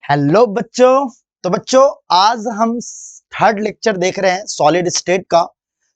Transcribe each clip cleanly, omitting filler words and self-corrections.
Hello बच्चों। तो बच्चों आज हम थर्ड लेक्चर देख रहे हैं सॉलिड स्टेट का।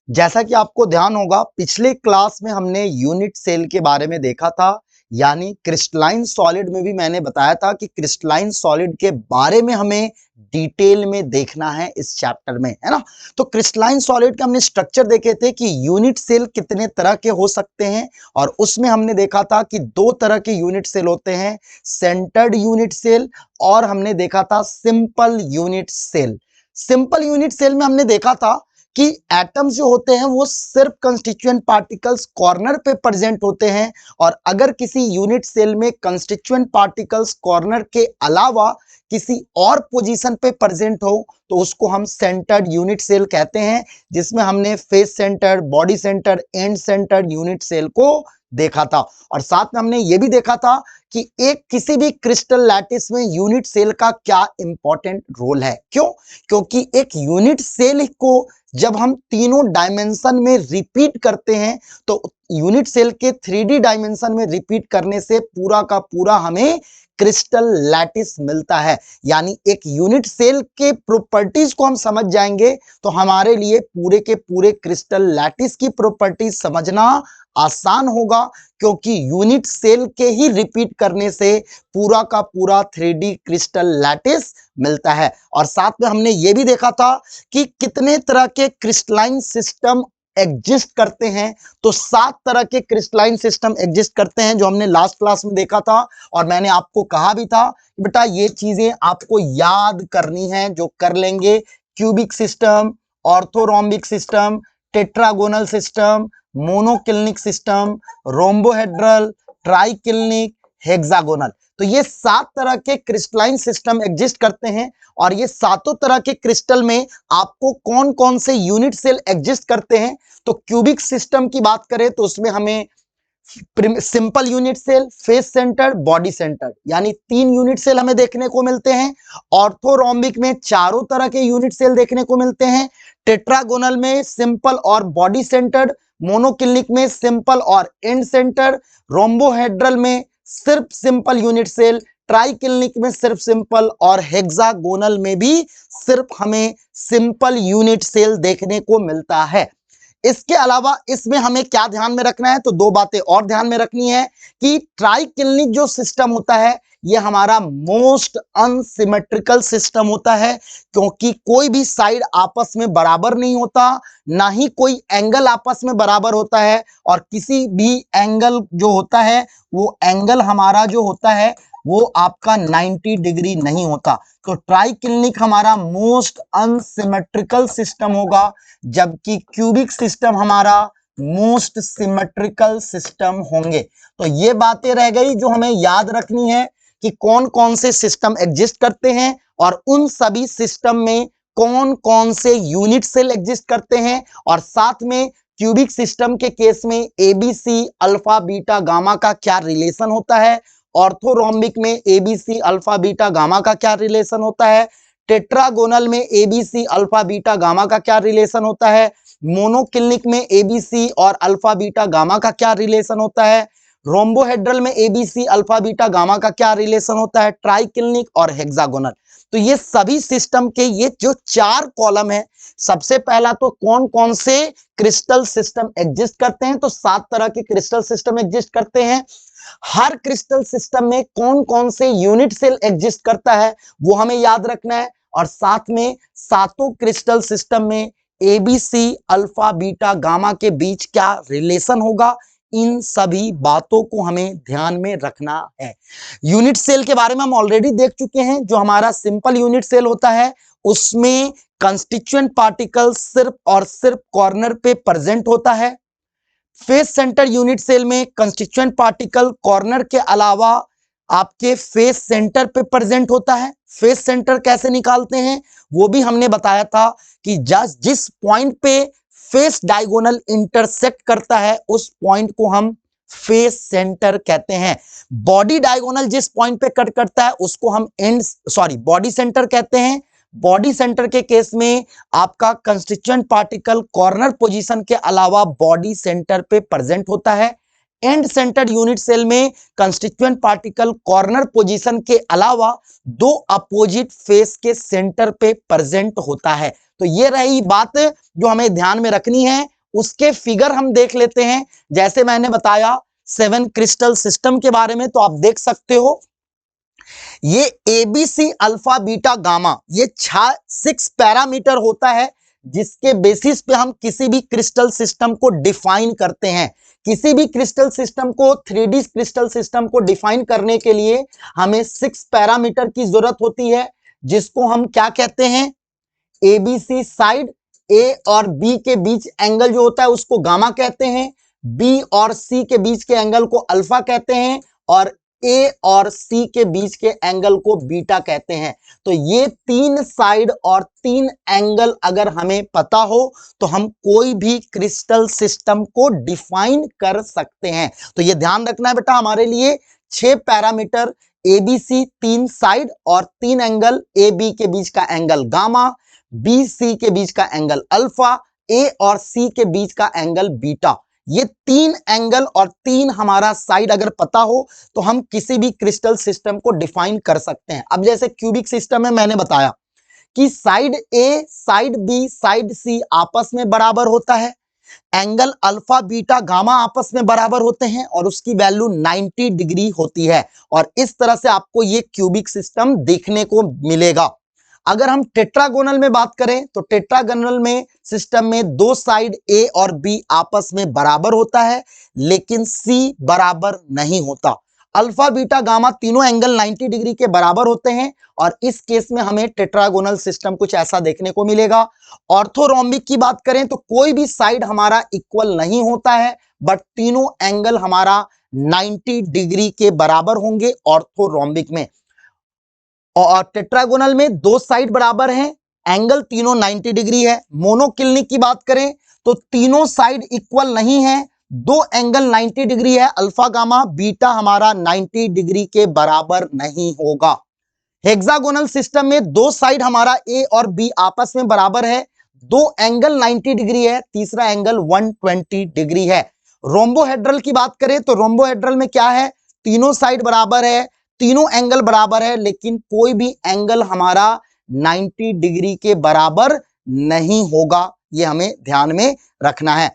जैसा कि आपको ध्यान होगा पिछले क्लास में हमने यूनिट सेल के बारे में देखा था, यानी क्रिस्टलाइन सॉलिड में भी मैंने बताया था कि क्रिस्टलाइन सॉलिड के बारे में हमें डिटेल में देखना है इस चैप्टर में, है ना। तो क्रिस्टलाइन सॉलिड के हमने स्ट्रक्चर देखे थे कि यूनिट सेल कितने तरह के हो सकते हैं, और उसमें हमने देखा था कि दो तरह के यूनिट सेल होते हैं, सेंटर्ड यूनिट सेल और हमने देखा था simple unit cell. Simple unit cell में हमने देखा था कि एटम्स जो होते हैं वो सिर्फ कंस्टिट्यूएंट पार्टिकल्स कॉर्नर पे प्रेजेंट होते हैं, और अगर किसी यूनिट सेल में कंस्टिट्यूएंट पार्टिकल्स कॉर्नर के अलावा किसी और पोजीशन पे प्रेजेंट हो तो उसको हम सेंटर्ड यूनिट सेल कहते हैं, जिसमें हमने face centre, body centre, end centred unit cell को देखा था। और साथ में हमने ये भी देखा था कि एक किसी भी क्रिस्टल लैटिस में यूनिट सेल का क्या इंपॉर्टेंट रोल है। क्योंकि एक यूनिट सेल को जब हम तीनों डायमेंशन में रिपीट करते हैं तो यूनिट सेल के 3D डायमेंशन में रिपीट करने से पूरा का पूरा हमें क्रिस्टल लैटिस मिलता है। यानी एक यूनिट सेल के प्रॉपर्टीज को हम समझ जाएंगे तो हमारे लिए पूरे के पूरे क्रिस्टल लैटिस की प्रॉपर्टीज समझना आसान होगा, क्योंकि यूनिट सेल के ही रिपीट करने से पूरा का पूरा 3D क्रिस्टल लैटिस मिलता है। और साथ में हमने ये भी देखा था कि कितने तरह के क्रिस्टलाइन सिस्टम एग्जिस्ट करते हैं। तो 7 तरह के क्रिस्टलाइन सिस्टम एग्जिस्ट करते हैं जो हमने लास्ट क्लास में देखा था, और मैंने आपको कहा भी था कि बेटा ये चीजें आपको याद करनी है, जो कर लेंगे। Cubic system, orthorhombic system, tetragonal system, monoclinic system, rhombohedral, triclinic, hexagonal. तो ये 7 तरह के क्रिस्टलाइन सिस्टम एग्जिस्ट करते हैं, और ये सातों तरह के क्रिस्टल में आपको कौन कौन से यूनिट सेल एग्जिस्ट करते हैं। तो क्यूबिक सिस्टम की बात करें तो उसमें हमें simple unit cell, face centre, body centre, यानी 3 यूनिट सेल हमें देखने को मिलते हैं। ऑर्थोरोम्बिक में चारों तरह के यूनिट सेल देखने को मिलते हैं। टेट्रागोनल में सिंपल और बॉडी सेंटर्ड, मोनोक्लिनिक में सिंपल और एंड सेंटर, रोम्बोहेड्रल में सिर्फ सिंपल यूनिट सेल, ट्राइक्लिनिक में सिर्फ सिंपल, और हेक्सागोनल में भी सिर्फ हमें सिंपल यूनिट सेल देखने को मिलता है। इसके अलावा इसमें हमें क्या ध्यान में रखना है, तो 2 बातें और ध्यान में रखनी है कि ट्राइक्लिनिक जो सिस्टम होता है ये हमारा मोस्ट अनसिमेट्रिकल सिस्टम होता है, क्योंकि कोई भी साइड आपस में बराबर नहीं होता, ना ही कोई एंगल आपस में बराबर होता है, और किसी भी एंगल जो होता है वो एंगल हमारा जो होता है वो आपका 90 डिग्री नहीं होता। तो ट्राइक्लिनिक हमारा मोस्ट अनसिमेट्रिकल सिस्टम होगा, जबकि क्यूबिक सिस्टम हमारा मोस्ट सिमेट्रिकल सिस्टम होंगे। तो ये बातें रह गई जो हमें याद रखनी है कि कौन कौन से सिस्टम एग्जिस्ट करते हैं, और उन सभी सिस्टम में कौन कौन से यूनिट सेल एग्जिस्ट करते हैं। और साथ में क्यूबिक सिस्टम के केस में एबीसी अल्फा बीटा गामा का क्या रिलेशन होता है, ऑर्थोरोम्बिक में एबीसी अल्फा बीटा गामा का क्या रिलेशन होता है, टेट्रागोनल में एबीसी अल्फा बीटा गामा का क्या रिलेशन होता है, मोनोक्लिनिक में एबीसी और अल्फा बीटा गामा का क्या रिलेशन होता है, रोम्बोहेड्रल में एबीसी अल्फा बीटा गामा का क्या रिलेशन होता है, ट्राइक्लिनिक और हेक्सागोनल। तो ये सभी सिस्टम के ये जो 4 कॉलम है, सबसे पहला तो कौन कौन से क्रिस्टल सिस्टम एग्जिस्ट करते हैं, तो 7 तरह के क्रिस्टल सिस्टम एग्जिस्ट करते हैं। हर क्रिस्टल सिस्टम में कौन कौन से यूनिट सेल एग्जिस्ट करता है वो हमें याद रखना है, और साथ में सातों क्रिस्टल सिस्टम में एबीसी अल्फा बीटा गामा के बीच क्या रिलेशन होगा, इन सभी बातों को हमें ध्यान में रखना है। यूनिट सेल के बारे में हम ऑलरेडी देख चुके हैं। जो हमारा सिंपल यूनिट सेल होता है उसमें कंस्टिट्यूएंट पार्टिकल सिर्फ और सिर्फ कॉर्नर पे प्रेजेंट होता है। फेस सेंटर यूनिट सेल में कंस्टिट्यूएंट पार्टिकल कॉर्नर के अलावा आपके फेस सेंटर पे प्रेजेंट होता है। फेस सेंटर कैसे निकालते हैं वो भी हमने बताया था कि जिस पॉइंट पे फेस डायगोनल इंटरसेक्ट करता है उस पॉइंट को हम फेस सेंटर कहते हैं। बॉडी डायगोनल जिस पॉइंट पे कट करता है उसको हम बॉडी सेंटर कहते हैं। बॉडी सेंटर के केस में आपका कंस्टिट्यूएंट पार्टिकल कॉर्नर पोजीशन के अलावा बॉडी सेंटर पे प्रेजेंट होता है। एंड सेंटर्ड यूनिट सेल में कंस्टिट्यूएंट पार्टिकल कॉर्नर पोजीशन के अलावा दो अपोजिट फेस के सेंटर पे प्रेजेंट होता है। तो ये रही बात जो हमें ध्यान में रखनी है। उसके फिगर हम देख लेते हैं। जैसे मैंने बताया 7 क्रिस्टल सिस्टम के बारे में, तो आप देख सकते हो ये एबीसी अल्फा बीटा गामा, ये 6 पैरामीटर होता है जिसके बेसिस पे हम किसी भी क्रिस्टल सिस्टम को डिफाइन करते हैं। किसी भी क्रिस्टल सिस्टम को 3D क्रिस्टल सिस्टम को डिफाइन करने के लिए हमें 6 पैरामीटर की जरूरत होती है, जिसको हम क्या कहते हैं, एबीसी साइड, ए और बी के बीच एंगल जो होता है उसको गामा कहते हैं, बी और सी के बीच के एंगल को अल्फा कहते हैं, और ए और सी के बीच के एंगल को बीटा कहते हैं। तो ये 3 साइड और 3 एंगल अगर हमें पता हो तो हम कोई भी क्रिस्टल सिस्टम को डिफाइन कर सकते हैं। तो ये ध्यान रखना है बेटा, हमारे लिए 6 पैरामीटर, एबीसी 3 साइड और 3 एंगल, ए बी के बीच का एंगल गामा, बी सी के बीच का एंगल अल्फा, ए और सी के बीच का एंगल बीटा। ये 3 एंगल और 3 हमारा साइड अगर पता हो तो हम किसी भी क्रिस्टल सिस्टम को डिफाइन कर सकते हैं। अब जैसे क्यूबिक सिस्टम में मैंने बताया कि साइड ए, साइड बी, साइड सी आपस में बराबर होता है, एंगल अल्फा बीटा गामा आपस में बराबर होते हैं और उसकी वैल्यू 90 डिग्री होती है। और इस तरह से आपको ये क्यूबिक सिस्टम देखने को मिलेगा। अगर हम टेट्रागोनल में बात करें तो टेट्रागोनल में सिस्टम में 2 साइड ए और बी आपस में बराबर होता है, लेकिन सी बराबर नहीं होता। अल्फा बीटा गामा तीनों एंगल 90 डिग्री के बराबर होते हैं और इस केस में हमें टेट्रागोनल सिस्टम कुछ ऐसा देखने को मिलेगा। ऑर्थोरोम्बिक की बात करें तो कोई भी साइड हमारा इक्वल नहीं होता है, बट तीनों एंगल हमारा 90 डिग्री के बराबर होंगे ऑर्थोरोम्बिक में। और टेट्रागोनल में 2 साइड बराबर हैं, एंगल तीनों 90 डिग्री है। मोनोक्लिनिक की बात करें तो तीनों साइड इक्वल नहीं है, 2 एंगल 90 डिग्री है, अल्फा गामा बीटा हमारा 90 डिग्री के बराबर नहीं होगा। हेक्सागोनल सिस्टम में 2 साइड हमारा ए और बी आपस में बराबर है, 2 एंगल 90 डिग्री है, तीसरा एंगल 120 डिग्री है। रोम्बोहेड्रल की बात करें तो रोम्बोहेड्रल में क्या है, तीनों साइड बराबर है, तीनों एंगल बराबर है, लेकिन कोई भी एंगल हमारा 90 डिग्री के बराबर नहीं होगा। ये हमें ध्यान में रखना है।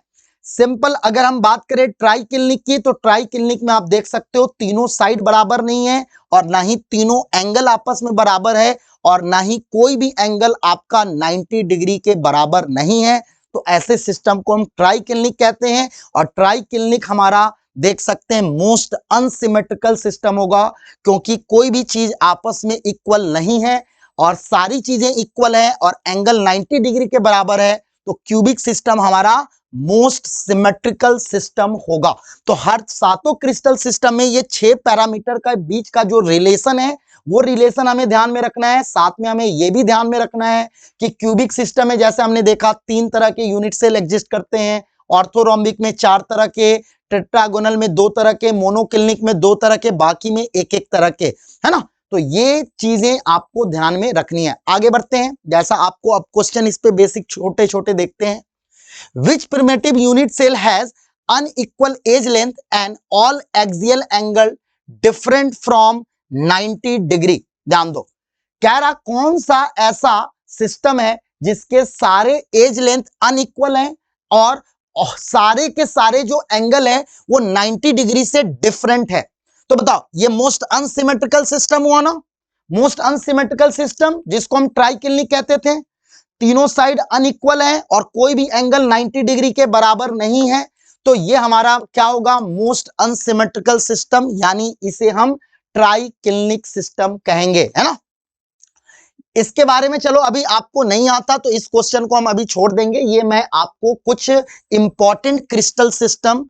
सिंपल अगर हम बात करें ट्राइक्लिनिक की तो ट्राइक्लिनिक में आप देख सकते हो तीनों साइड बराबर नहीं है और ना ही तीनों एंगल आपस में बराबर है और ना ही कोई भी एंगल आपका 90 डिग्री के बराबर नहीं है। तो ऐसे सिस्टम को हम ट्राइक्लिनिक कहते हैं। और ट्राइक्लिनिक हमारा देख सकते हैं मोस्ट अनसिमेट्रिकल सिस्टम होगा, क्योंकि कोई भी चीज आपस में इक्वल नहीं है और सारी चीजें इक्वल है और एंगल 90 डिग्री के बराबर है। तो क्यूबिक सिस्टम हमारा मोस्ट सिमेट्रिकल सिस्टम होगा। तो हर 7 क्रिस्टल सिस्टम में ये 6 पैरामीटर का बीच का जो रिलेशन है वो रिलेशन हमें ध्यान में रखना है। साथ में हमें ये भी ध्यान में रखना है कि क्यूबिक सिस्टम में जैसे हमने देखा 3 तरह के यूनिट सेल एग्जिस्ट करते हैं, ऑर्थोरोम्बिक में 4 तरह के, टेट्रागोनल में 2 तरह के, मोनोक्लिनिक में 2 तरह के, बाकी में एक तरह के, है ना। तो ये चीजें आपको ध्यान में रखनी है। आगे बढ़ते हैं। जैसा आपको अब क्वेश्चन इस पे बेसिक छोटे छोटे देखते हैं। Which primitive unit cell has unequal edge length and all axial angle different from 90 degree? ध्यान दो, कह रहा कौन सा ऐसा सिस्टम है जिसके सारे एज लेंथ अनइक्वल हैं और सारे के सारे जो एंगल है वो 90 डिग्री से डिफरेंट है। तो बताओ ये मोस्ट अनसिमेट्रिकल सिस्टम हुआ ना। मोस्ट अनसिमेट्रिकल सिस्टम जिसको हम ट्राइक्लिनिक कहते थे, तीनों साइड अनइक्वल है और कोई भी एंगल 90 डिग्री के बराबर नहीं है। तो ये हमारा क्या होगा, मोस्ट अनसिमेट्रिकल सिस्टम, यानी इसे हम ट्राइक्लिनिक सिस्टम कहेंगे, है ना। इसके बारे में चलो अभी आपको नहीं आता तो इस क्वेश्चन को हम अभी छोड़ देंगे। ये मैं आपको कुछ इंपॉर्टेंट क्रिस्टल सिस्टम,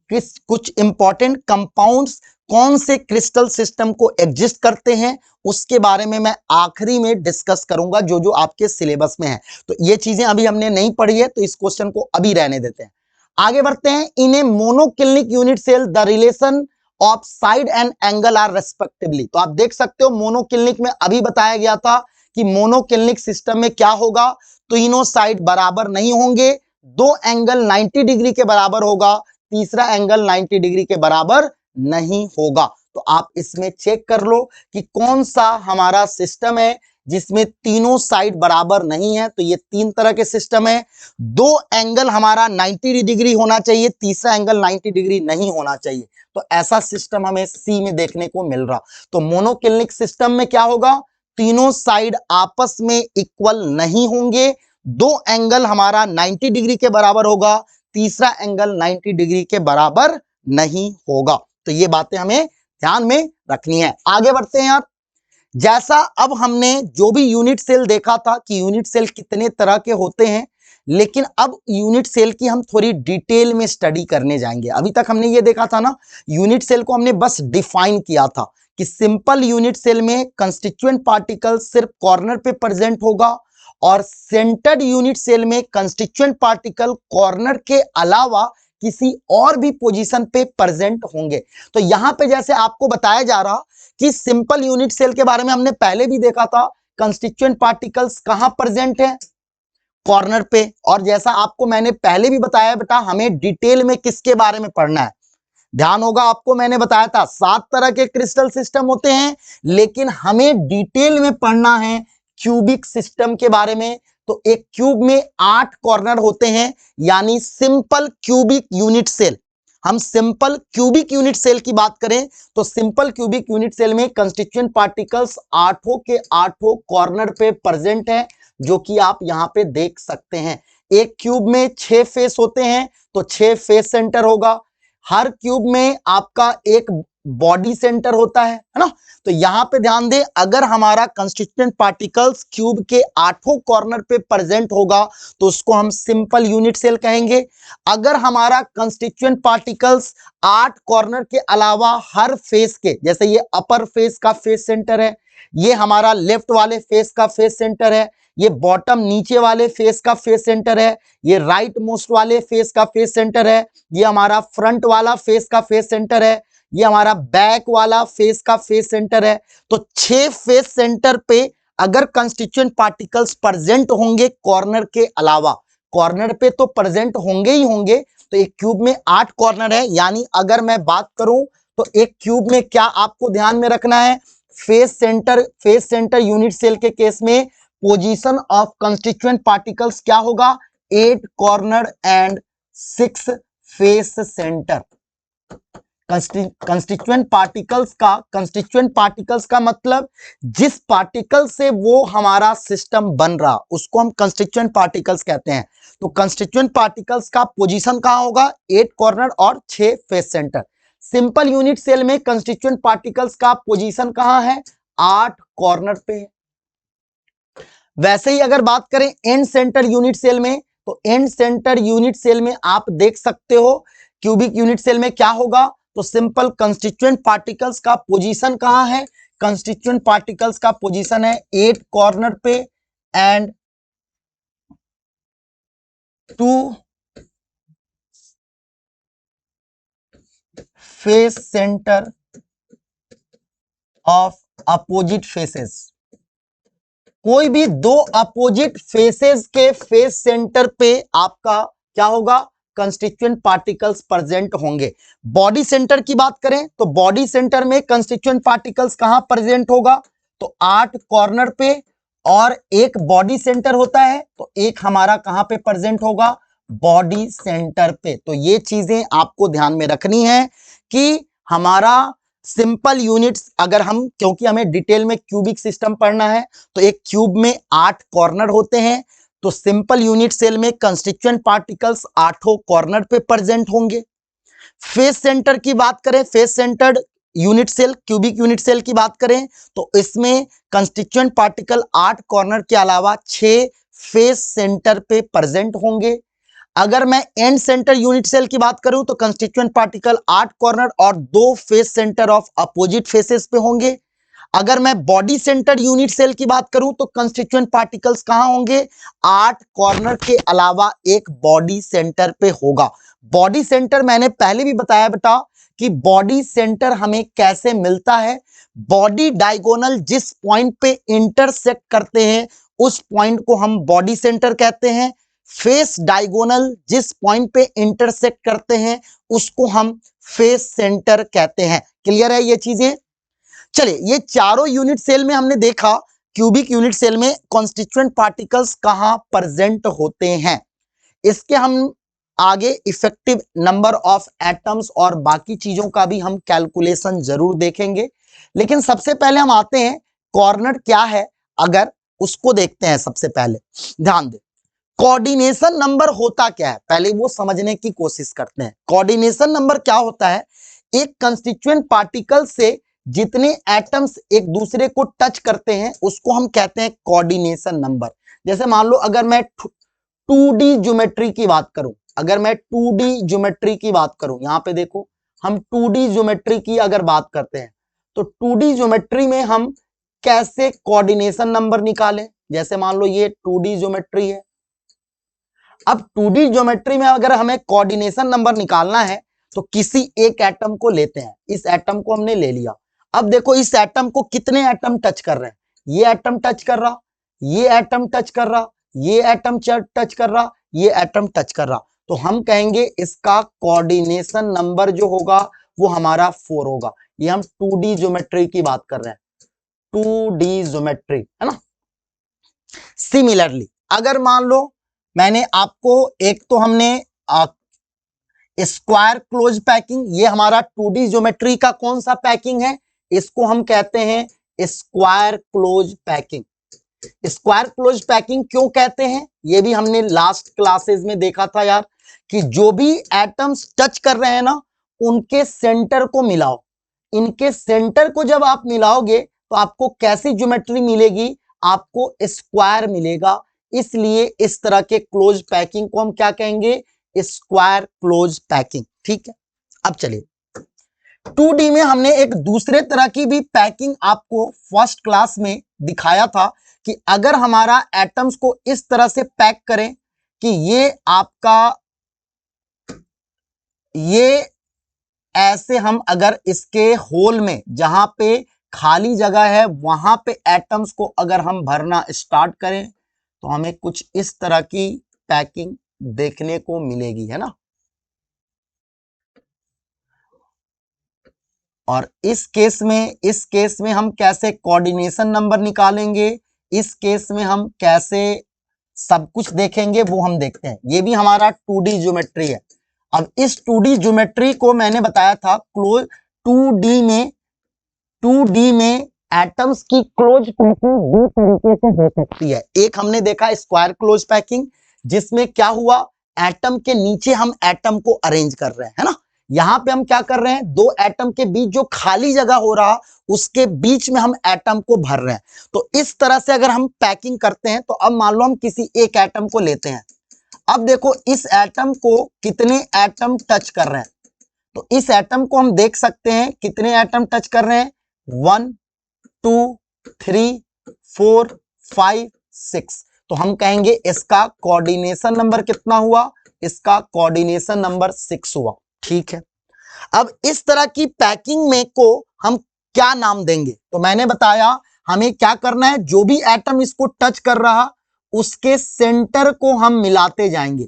कुछ इंपॉर्टेंट कंपाउंड्स कौन से क्रिस्टल सिस्टम को एग्जिस्ट करते हैं उसके बारे में मैं आखिरी में डिस्कस करूंगा, जो जो आपके सिलेबस में है। तो ये चीजें अभी हमने नहीं पढ़ी है तो इस क्वेश्चन को अभी रहने देते हैं। आगे बढ़ते हैं। In a monoclinic unit cell the relation of side and angle are respectively. तो आप देख सकते हो मोनोक्लिनिक में अभी बताया गया था कि मोनोक्लिनिक सिस्टम में क्या होगा, तीनों साइड बराबर नहीं होंगे, 2 एंगल 90 डिग्री के बराबर होगा, तीसरा एंगल 90 डिग्री के बराबर नहीं होगा। तो आप इसमें चेक कर लो कि कौन सा हमारा सिस्टम है जिसमें तीनों साइड बराबर नहीं है। तो ये तीन तरह के सिस्टम है, दो एंगल हमारा 90 डिग्री होना चाहिए, तीसरा एंगल 90 डिग्री नहीं होना चाहिए। तो ऐसा सिस्टम हमें सी में देखने को मिल रहा। तो मोनोक्लिनिक सिस्टम में क्या होगा, तीनों साइड आपस में इक्वल नहीं होंगे, दो एंगल हमारा 90 डिग्री के बराबर होगा, तीसरा एंगल 90 डिग्री के बराबर नहीं होगा। तो ये बातें हमें ध्यान में रखनी है। आगे बढ़ते हैं यार। जैसा अब हमने जो भी यूनिट सेल देखा था कि यूनिट सेल कितने तरह के होते हैं, लेकिन अब यूनिट सेल की हम थोड़ी डिटेल में स्टडी करने जाएंगे। अभी तक हमने ये देखा था ना, यूनिट सेल को हमने बस डिफाइन किया था कि सिंपल यूनिट सेल में कंस्टिट्यूएंट पार्टिकल सिर्फ कॉर्नर पे प्रेजेंट होगा और सेंटर्ड यूनिट सेल में कंस्टिट्यूएंट पार्टिकल कॉर्नर के अलावा किसी और भी पोजीशन पे प्रेजेंट होंगे। तो यहां पे जैसे आपको बताया जा रहा कि सिंपल यूनिट सेल के बारे में हमने पहले भी देखा था, कंस्टिट्यूएंट पार्टिकल्स कहां प्रेजेंट है, कॉर्नर पे। और जैसा आपको मैंने पहले भी बताया बेटा, हमें डिटेल में किसके बारे में पढ़ना है, ध्यान होगा आपको मैंने बताया था 7 तरह के क्रिस्टल सिस्टम होते हैं, लेकिन हमें डिटेल में पढ़ना है क्यूबिक सिस्टम के बारे में। तो एक क्यूब में 8 कॉर्नर होते हैं, यानी सिंपल क्यूबिक यूनिट सेल। हम सिंपल क्यूबिक यूनिट सेल की बात करें तो सिंपल क्यूबिक यूनिट सेल में कंस्टिट्यूएंट पार्टिकल्स आठों के आठों कॉर्नर पे प्रेजेंट हैं, जो कि आप यहां पे देख सकते हैं। एक क्यूब में 6 फेस होते हैं, तो 6 फेस सेंटर होगा। हर क्यूब में आपका एक बॉडी सेंटर होता है ना। तो यहां पे ध्यान दें, अगर हमारा कंस्टिट्यूएंट पार्टिकल्स क्यूब के आठों कॉर्नर पे प्रेजेंट होगा तो उसको हम सिंपल यूनिट सेल कहेंगे। अगर हमारा कंस्टिट्यूएंट पार्टिकल्स 8 कॉर्नर के अलावा हर फेस के, जैसे ये अपर फेस का फेस सेंटर है, ये हमारा लेफ्ट वाले फेस का फेस सेंटर है, ये बॉटम नीचे वाले फेस का फेस सेंटर है, ये राइट मोस्ट वाले फेस का फेस सेंटर है, ये हमारा फ्रंट वाला फेस का फेस सेंटर है, ये हमारा बैक वाला फेस का फेस सेंटर है। तो 6 फेस सेंटर पे अगर कंस्टिट्यूएंट पार्टिकल्स प्रेजेंट होंगे कॉर्नर के अलावा, कॉर्नर पे तो प्रेजेंट होंगे ही होंगे। तो एक क्यूब में 8 कॉर्नर है, यानी अगर मैं बात करूं तो एक क्यूब में क्या आपको ध्यान में रखना है, फेस सेंटर यूनिट सेल के केस में पोजीशन ऑफ कंस्टिट्यूएंट पार्टिकल्स क्या होगा, 8 corner and 6 face centre. Constituent particles का मतलब जिस पार्टिकल से वो हमारा सिस्टम बन रहा उसको हम कंस्टिट्यूएंट पार्टिकल्स कहते हैं। तो कंस्टिट्यूएंट पार्टिकल्स का पोजीशन कहां होगा, 8 कॉर्नर और 6 face centre. Simple unit cell में कंस्टिट्यूएंट पार्टिकल्स का पोजीशन कहां है, 8 कॉर्नर पे है। वैसे ही अगर बात करें एंड सेंटर यूनिट सेल में, तो एंड सेंटर यूनिट सेल में आप देख सकते हो क्यूबिक यूनिट सेल में क्या होगा, तो सिंपल कंस्टिट्यूएंट पार्टिकल्स का पोजीशन कहां है, कंस्टिट्यूएंट पार्टिकल्स का पोजीशन है 8 कॉर्नर पे and 2 face centre of opposite faces. कोई भी दो अपोजिट फेसेस के फेस सेंटर पे आपका क्या होगा, कंस्टिट्यूएंट पार्टिकल्स प्रेजेंट होंगे। बॉडी सेंटर की बात करें तो बॉडी सेंटर में कंस्टिट्यूएंट पार्टिकल्स कहां प्रेजेंट होगा, तो 8 कॉर्नर पे और एक बॉडी सेंटर होता है, तो एक हमारा कहां पे प्रेजेंट होगा, बॉडी सेंटर पे। तो ये चीजें आपको ध्यान में रखनी है कि हमारा सिंपल यूनिट्स, अगर हम, क्योंकि हमें डिटेल में क्यूबिक सिस्टम पढ़ना है, तो एक क्यूब में 8 कॉर्नर होते हैं, तो सिंपल यूनिट सेल में कंस्टिट्यूएंट पार्टिकल्स 8 कॉर्नर पे प्रेजेंट होंगे। फेस सेंटर की बात करें, face centred unit cell, cubic unit cell की बात करें तो इसमें कंस्टिट्यूएंट पार्टिकल 8 कॉर्नर के अलावा 6 फेस सेंटर पे प्रेजेंट होंगे। अगर मैं एंड सेंटर यूनिट सेल की बात करूं तो कंस्टिट्यूएंट पार्टिकल 8 कॉर्नर और 2 face centre of opposite faces पे होंगे। अगर मैं बॉडी सेंटर यूनिट सेल की बात करूं तो कंस्टिट्यूएंट पार्टिकल्स कहां होंगे, 8 कॉर्नर के अलावा एक बॉडी सेंटर पे होगा। बॉडी सेंटर मैंने पहले भी बताया बेटा कि बॉडी सेंटर हमें कैसे मिलता है, बॉडी डायगोनल जिस पॉइंट पे इंटरसेक्ट करते हैं उस पॉइंट को हम बॉडी सेंटर कहते हैं। फेस डायगोनल जिस पॉइंट पे इंटरसेक्ट करते हैं उसको हम फेस सेंटर कहते हैं। क्लियर है ये चीजें? चलिए, ये चारों यूनिट सेल में हमने देखा क्यूबिक यूनिट सेल में कॉन्स्टिट्यूएंट पार्टिकल्स कहां प्रेजेंट होते हैं। इसके हम आगे इफेक्टिव नंबर ऑफ एटम्स और बाकी चीजों का भी हम कैलकुलेशन जरूर देखेंगे, लेकिन सबसे पहले हम आते हैं कोऑर्डिनेट क्या है, अगर उसको देखते हैं। सबसे पहले ध्यान दें, कोऑर्डिनेशन नंबर होता क्या है, पहले वो समझने की कोशिश करते हैं। कोऑर्डिनेशन नंबर क्या होता है? एक कंस्टिट्यूएंट पार्टिकल से जितने एटम्स एक दूसरे को टच करते हैं उसको हम कहते हैं कोऑर्डिनेशन नंबर। जैसे मान लो अगर मैं 2D ज्योमेट्री की बात करूं, अगर मैं 2D ज्योमेट्री की बात करूं, यहां पे देखो हम 2D ज्योमेट्री की अगर बात करते हैं तो 2D ज्योमेट्री में हम कैसे कोऑर्डिनेशन नंबर निकालें। जैसे मान लो ये 2D ज्योमेट्री है, अब 2D ज्योमेट्री में अगर हमें कोऑर्डिनेशन नंबर निकालना है तो किसी एक एटम को लेते हैं। इस एटम को हमने ले लिया, अब देखो इस एटम को कितने एटम टच कर रहे हैं, ये एटम टच कर रहा, ये एटम टच कर रहा, ये एटम टच कर रहा, ये एटम टच कर रहा, तो हम कहेंगे इसका कोऑर्डिनेशन नंबर जो होगा वो हमारा 4 होगा। ये हम 2D ज्योमेट्री की बात कर रहे हैं, 2D ज्योमेट्री है ना। सिमिलरली अगर मान लो मैंने आपको एक तो हमने स्क्वायर क्लोज पैकिंग, ये हमारा 2D ज्योमेट्री का कौन सा पैकिंग है, इसको हम कहते हैं square close packing. Square close packing क्यों कहते हैं, ये भी हमने लास्ट क्लासेस में देखा था यार, कि जो भी एटम्स टच कर रहे हैं ना उनके सेंटर को मिलाओ। इनके सेंटर को जब आप मिलाओगे तो आपको कैसी ज्योमेट्री मिलेगी, आपको स्क्वायर मिलेगा। इसलिए इस तरह के क्लोज पैकिंग को हम क्या कहेंगे, स्क्वायर क्लोज पैकिंग। ठीक है, अब चलिए 2D में हमने एक दूसरे तरह की भी पैकिंग आपको फर्स्ट क्लास में दिखाया था कि अगर हमारा एटम्स को इस तरह से पैक करें कि ये आपका, ये ऐसे हम अगर इसके होल में जहां पे खाली जगह है वहां पे एटम्स को अगर हम भरना स्टार्ट करें तो हमें कुछ इस तरह की पैकिंग देखने को मिलेगी, है ना। और इस केस में हम कैसे कोऑर्डिनेशन नंबर निकालेंगे, इस केस में हम कैसे सब कुछ देखेंगे वो हम देखते हैं। ये भी हमारा 2D ज्योमेट्री है। अब इस 2D ज्योमेट्री को मैंने बताया था क्लोज 2D में एटम्स की क्लोज पैकिंग दो तरीके से हो सकती है। एक हमने देखा स्क्वायर क्लोज पैकिंग, जिसमें क्या हुआ, एटम के नीचे हम एटम को अरेंज कर रहे हैं, है ना। यहां पे हम क्या कर रहे हैं, दो एटम के बीच जो खाली जगह हो रहा उसके बीच में हम एटम को भर रहे हैं। तो इस तरह से अगर हम पैकिंग करते हैं तो अब मान लो हम किसी एक एटम को लेते हैं। अब देखो इस एटम को कितने एटम टच कर रहे हैं, तो इस एटम को हम देख सकते हैं कितने एटम टच कर रहे हैं, 1 2 3 4 5 6। तो हम कहेंगे इसका कोऑर्डिनेशन नंबर कितना हुआ, इसका कोऑर्डिनेशन नंबर 6 हुआ। ठीक है, अब इस तरह की पैकिंग में को हम क्या नाम देंगे, तो मैंने बताया हमें क्या करना है, जो भी एटम इसको टच कर रहा उसके सेंटर को हम मिलाते जाएंगे।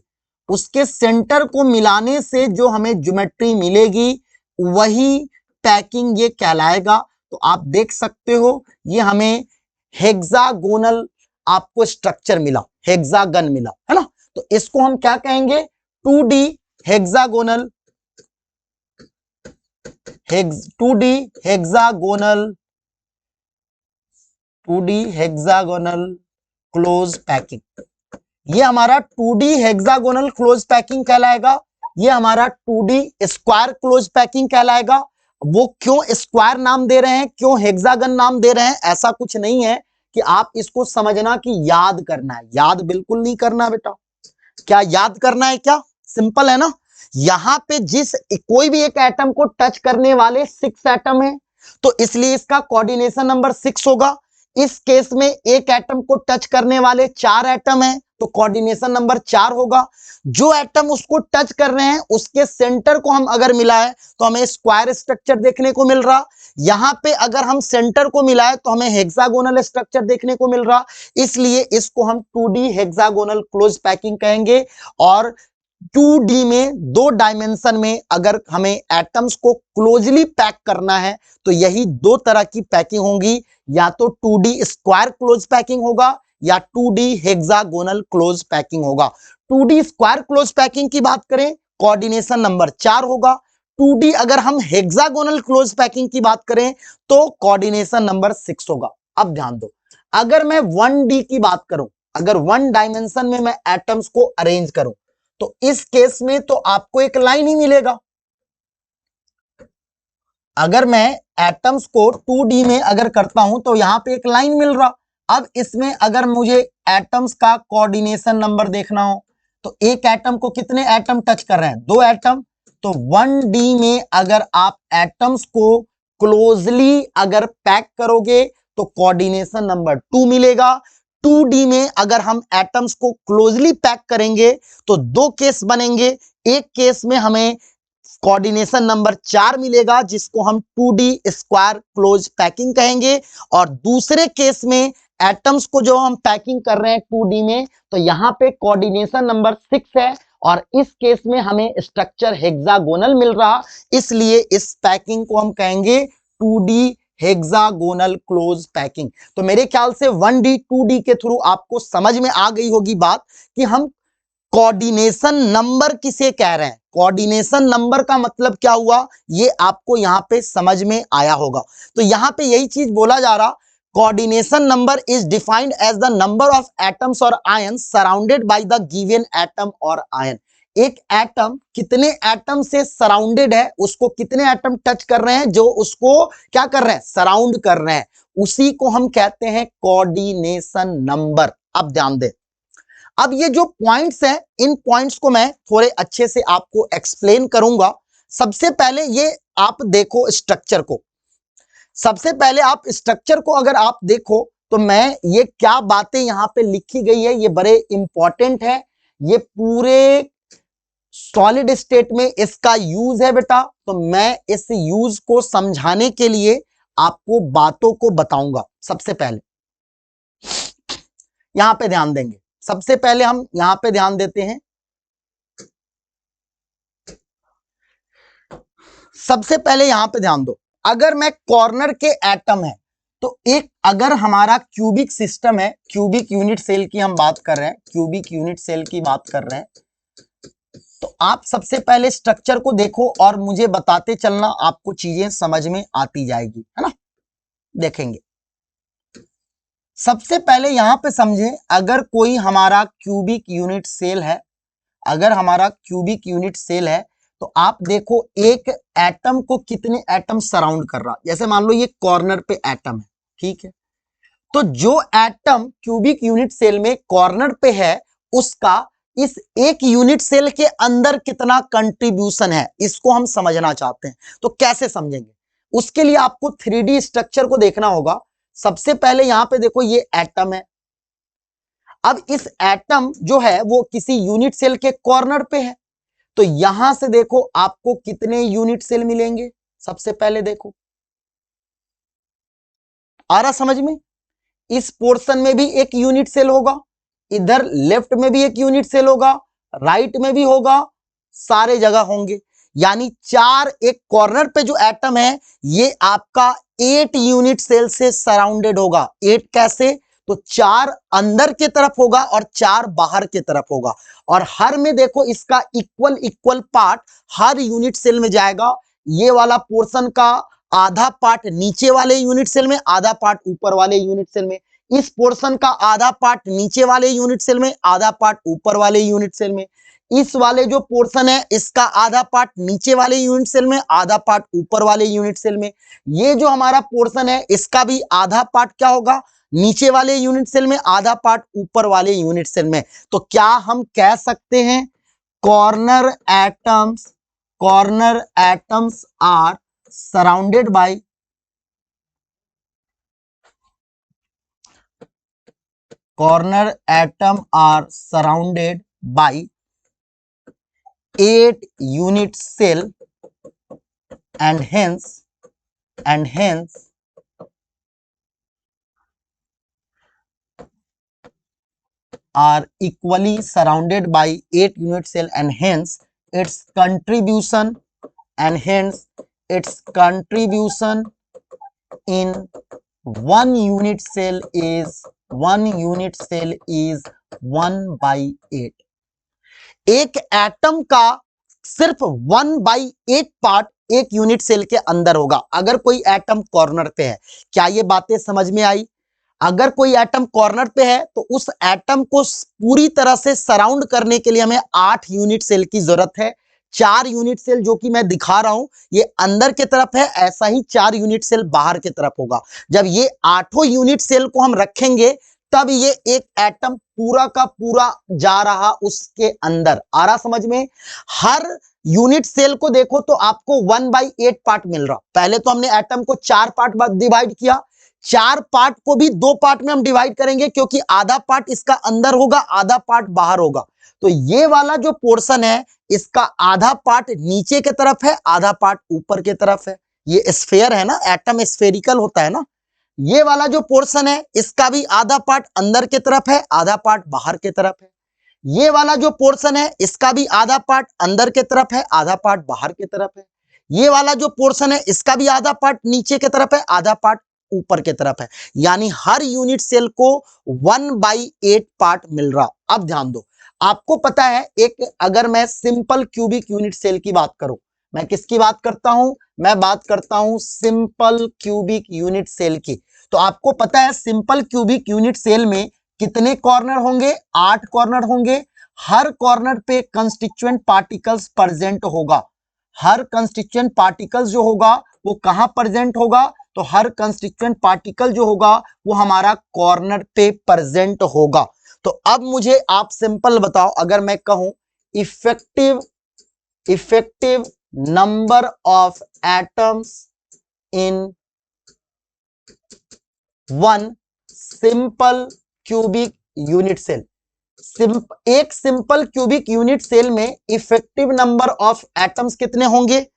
उसके सेंटर को मिलाने से जो हमें ज्योमेट्री मिलेगी वही पैकिंग ये कहलाएगा। तो आप देख सकते हो ये हमें हेक्सागोनल आपको स्ट्रक्चर मिला, हेक्सागन मिला, है ना। तो इसको हम क्या कहेंगे, 2D hexagonal 2D hexagonal close packing. ये हमारा 2D हेक्सागोनल क्लोज पैकिंग कहलाएगा। ये हमारा 2D स्क्वायर क्लोज पैकिंग कहलाएगा। वो क्यों स्क्वायर नाम दे रहे हैं, क्यों हेक्सागन नाम दे रहे हैं, ऐसा कुछ नहीं है कि आप इसको समझना कि याद करना है, याद बिल्कुल नहीं करना बेटा। क्या याद करना है, क्या सिंपल है ना। यहां पे जिस कोई भी एक एटम को टच करने वाले 6 एटम है, तो इसलिए इसका कोऑर्डिनेशन नंबर 6 होगा। इस केस में एक एटम को टच करने वाले 4 एटम है, तो कोऑर्डिनेशन नंबर 4 होगा। जो एटम उसको टच कर रहे हैं उसके सेंटर को हम अगर मिलाएं तो हमें स्क्वायर स्ट्रक्चर देखने को मिल रहा। यहां पे अगर हम सेंटर को मिलाएं तो हमें हेक्सागोनल स्ट्रक्चर देखने को मिल रहा, इसलिए इसको हम 2D हेक्सागोनल क्लोज पैकिंग कहेंगे। और 2D में 2 डायमेंशन में अगर हमें एटम्स को क्लोजली पैक करना है तो यही 2 तरह की पैकिंग होंगी, या तो 2D स्क्वायर क्लोज पैकिंग होगा या 2D हेक्सागोनल क्लोज पैकिंग होगा। 2D स्क्वायर क्लोज पैकिंग की बात करें कोऑर्डिनेशन नंबर 4 होगा। 2D अगर हम हेक्सागोनल क्लोज पैकिंग की बात करें तो कोऑर्डिनेशन नंबर 6 होगा। अब ध्यान दो, अगर मैं 1D की बात करूं, अगर 1 डायमेंशन में मैं एटम्स को अरेंज करूं तो इस केस में तो आपको एक लाइन ही मिलेगा। अगर मैं एटम्स को 2D में अगर करता हूं तो यहां पे एक लाइन मिल रहा। अब इसमें अगर मुझे एटम्स का कोऑर्डिनेशन नंबर देखना हो तो एक एटम को कितने एटम टच कर रहे हैं, 2 एटम। तो 1D में अगर आप एटम्स को क्लोजली अगर पैक करोगे तो कोऑर्डिनेशन नंबर 2 मिलेगा। 2D में अगर हम एटम्स को क्लोजली पैक करेंगे तो 2 केस बनेंगे। एक केस में हमें कोऑर्डिनेशन नंबर 4 मिलेगा जिसको हम 2D स्क्वायर क्लोज पैकिंग कहेंगे, और दूसरे केस में एटम्स को जो हम पैकिंग कर रहे हैं 2D में तो यहां पे कोऑर्डिनेशन नंबर 6 है और इस केस में हमें स्ट्रक्चर हेक्सागोनल मिल रहा, इसलिए इस पैकिंग को हम कहेंगे 2D हेक्सागोनल क्लोज पैकिंग। तो मेरे ख्याल से 1D 2D के थ्रू आपको समझ में आ गई होगी बात कि हम कोऑर्डिनेशन नंबर किसे कह रहे हैं। कोऑर्डिनेशन नंबर का मतलब क्या हुआ ये आपको यहां पे समझ में आया होगा। तो यहां पे यही चीज बोला जा रहा, coordination number is defined as the number of atoms और ion surrounded by the given atom और आयन। एक एटम कितने एटम से सराउंडेड है, उसको कितने एटम टच कर रहे हैं जो उसको क्या कर रहे हैं, सराउंड कर रहे हैं, उसी को हम कहते हैं कोऑर्डिनेशन नंबर। अब ध्यान दें, अब ये जो पॉइंट्स हैं इन पॉइंट्स को मैं थोड़े अच्छे से आपको एक्सप्लेन करूंगा। सबसे पहले ये आप देखो स्ट्रक्चर को, सबसे पहले आप स्ट्रक्चर को अगर आप देखो तो मैं ये क्या बातें यहां पे लिखी गई है ये बड़े इंपॉर्टेंट है। ये पूरे सॉलिड स्टेट में इसका यूज है बेटा, तो मैं इस यूज को समझाने के लिए आपको बातों को बताऊंगा। सबसे पहले यहां पे ध्यान देंगे, सबसे पहले हम यहां पे ध्यान देते हैं। सबसे पहले यहां पे ध्यान दो, अगर मैं कॉर्नर के एटम है तो एक अगर हमारा क्यूबिक सिस्टम है, क्यूबिक यूनिट सेल की हम बात कर रहे हैं, क्यूबिक यूनिट सेल की बात कर रहे हैं, तो आप सबसे पहले स्ट्रक्चर को देखो और मुझे बताते चलना, आपको चीजें समझ में आती जाएगी, है ना। देखेंगे सबसे पहले यहां पे समझें, अगर कोई हमारा क्यूबिक यूनिट सेल है, अगर हमारा क्यूबिक यूनिट सेल है तो आप देखो एक एटम को कितने एटम सराउंड कर रहा। जैसे मान लो ये कॉर्नर पे एटम है, ठीक है, तो जो एटम क्यूबिक यूनिट सेल में कॉर्नर पे है उसका इस एक यूनिट सेल के अंदर कितना कंट्रीब्यूशन है, इसको हम समझना चाहते हैं। तो कैसे समझेंगे, उसके लिए आपको 3D स्ट्रक्चर को देखना होगा। सबसे पहले यहां पे देखो ये एटम है, अब इस एटम जो है वो किसी यूनिट सेल के कॉर्नर पे है, तो यहां से देखो आपको कितने यूनिट सेल मिलेंगे। सबसे पहले देखो आ रहा समझ में, इस पोर्शन में भी एक यूनिट सेल होगा, इधर लेफ्ट में भी एक यूनिट सेल होगा, राइट में भी होगा, सारे जगह होंगे। यानी 4, एक कॉर्नर पे जो एटम है ये आपका 8 यूनिट सेल से सराउंडेड होगा। 8 कैसे, तो 4 अंदर की तरफ होगा और 4 बाहर की तरफ होगा, और हर में देखो इसका इक्वल इक्वल पार्ट हर यूनिट सेल में जाएगा। ये वाला पोर्शन का आधा पार्ट नीचे वाले यूनिट सेल में, आधा पार्ट ऊपर वाले यूनिट सेल में, इस पोर्शन का आधा पार्ट नीचे वाले यूनिट सेल में, आधा पार्ट ऊपर वाले यूनिट सेल में, इस वाले जो पोर्शन है इसका आधा पार्ट नीचे वाले यूनिट सेल में, आधा पार्ट ऊपर वाले यूनिट सेल में, ये जो हमारा पोर्शन है इसका भी आधा पार्ट क्या होगा, नीचे वाले यूनिट सेल में, आधा पार्ट ऊपर वाले यूनिट सेल में। तो क्या हम कह सकते हैं corner atoms are surrounded by corner atom are surrounded by 8 unit cell and hence are equally surrounded by 8 unit cell and hence its contribution in one unit cell is 1/8। एक atom का सिर्फ 1/8 पार्ट एक unit cell के अंदर होगा अगर कोई atom corner पे है। क्या ये बातें समझ में आई? अगर कोई एटम कॉर्नर पे है तो उस एटम को पूरी तरह से सराउंड करने के लिए हमें 8 यूनिट सेल की जरूरत है। 4 यूनिट सेल जो कि मैं दिखा रहा हूं ये अंदर की तरफ है, ऐसा ही 4 यूनिट सेल बाहर की तरफ होगा। जब ये 8 यूनिट सेल को हम रखेंगे तब ये एक एटम पूरा का पूरा जा रहा उसके अंदर। आ रहा समझ में? हर यूनिट सेल को देखो तो आपको 1/8 पार्ट मिल रहा। पहले तो हमने एटम को 4 पार्ट डिवाइड किया, 4 पार्ट को भी 2 पार्ट में हम डिवाइड करेंगे क्योंकि आधा पार्ट इसका अंदर होगा, आधा पार्ट बाहर होगा। तो ये वाला जो पोर्शन है इसका आधा पार्ट नीचे की तरफ है, आधा पार्ट ऊपर की तरफ है। ये स्फेयर है ना, एटम स्फेरिकल होता है ना। ये वाला जो पोर्शन है इसका भी आधा पार्ट अंदर की तरफ है, आधा पार्ट बाहर की तरफ है। ये वाला जो पोर्शन है इसका भी आधा पार्ट अंदर की तरफ है, आधा पार्ट बाहर की तरफ है। ये वाला जो पोर्शन है इसका भी आधा पार्ट नीचे की तरफ है, आधा पार्ट ऊपर की तरफ है। यानी हर यूनिट सेल को 1/8 पार्ट मिल रहा। अब ध्यान दो, आपको पता है एक अगर मैं सिंपल क्यूबिक यूनिट सेल की बात करूं, मैं किसकी बात करता हूं? मैं बात करता हूं सिंपल क्यूबिक यूनिट सेल की। तो आपको पता है सिंपल क्यूबिक यूनिट सेल में कितने कॉर्नर होंगे? 8 कॉर्नर होंगे। हर कॉर्नर पे कंस्टिट्यूएंट पार्टिकल्स प्रेजेंट होगा। हर कंस्टिट्यूएंट पार्टिकल्स जो होगा वो कहां प्रेजेंट होगा? तो हर कंस्टिट्यूएंट पार्टिकल जो होगा वो हमारा कॉर्नर पे प्रेजेंट होगा। तो अब मुझे आप सिंपल बताओ, अगर मैं कहूं effective number of atoms in one simple cubic unit cell. एक सिंपल क्यूबिक यूनिट सेल में इफेक्टिव नंबर ऑफ एटम्स कितने होंगे?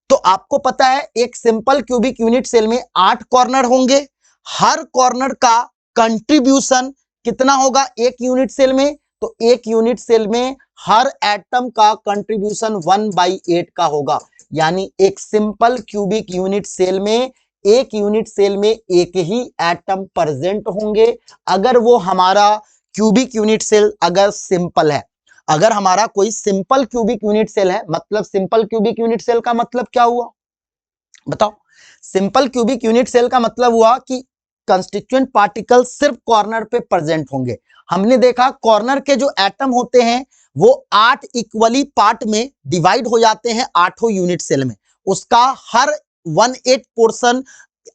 तो आपको पता है एक सिंपल क्यूबिक यूनिट सेल में 8 कॉर्नर होंगे। हर कॉर्नर का कंट्रीब्यूशन कितना होगा एक यूनिट सेल में? तो एक यूनिट सेल में हर एटम का कंट्रीब्यूशन 1/8 का होगा। यानी एक सिंपल क्यूबिक यूनिट सेल में एक यूनिट सेल में एक ही एटम प्रेजेंट होंगे अगर वो हमारा क्यूबिक यूनिट सेल अगर सिंपल है। अगर हमारा कोई सिंपल क्यूबिक यूनिट सेल है, मतलब सिंपल क्यूबिक यूनिट सेल का मतलब क्या हुआ बताओ? सिंपल क्यूबिक यूनिट सेल का मतलब हुआ कि कंस्टिट्यूएंट पार्टिकल सिर्फ कॉर्नर पे प्रेजेंट होंगे। हमने देखा कॉर्नर के जो एटम होते हैं वो 8 इक्वली पार्ट में डिवाइड हो जाते हैं 8 यूनिट सेल में। उसका हर 1/8 पोर्शन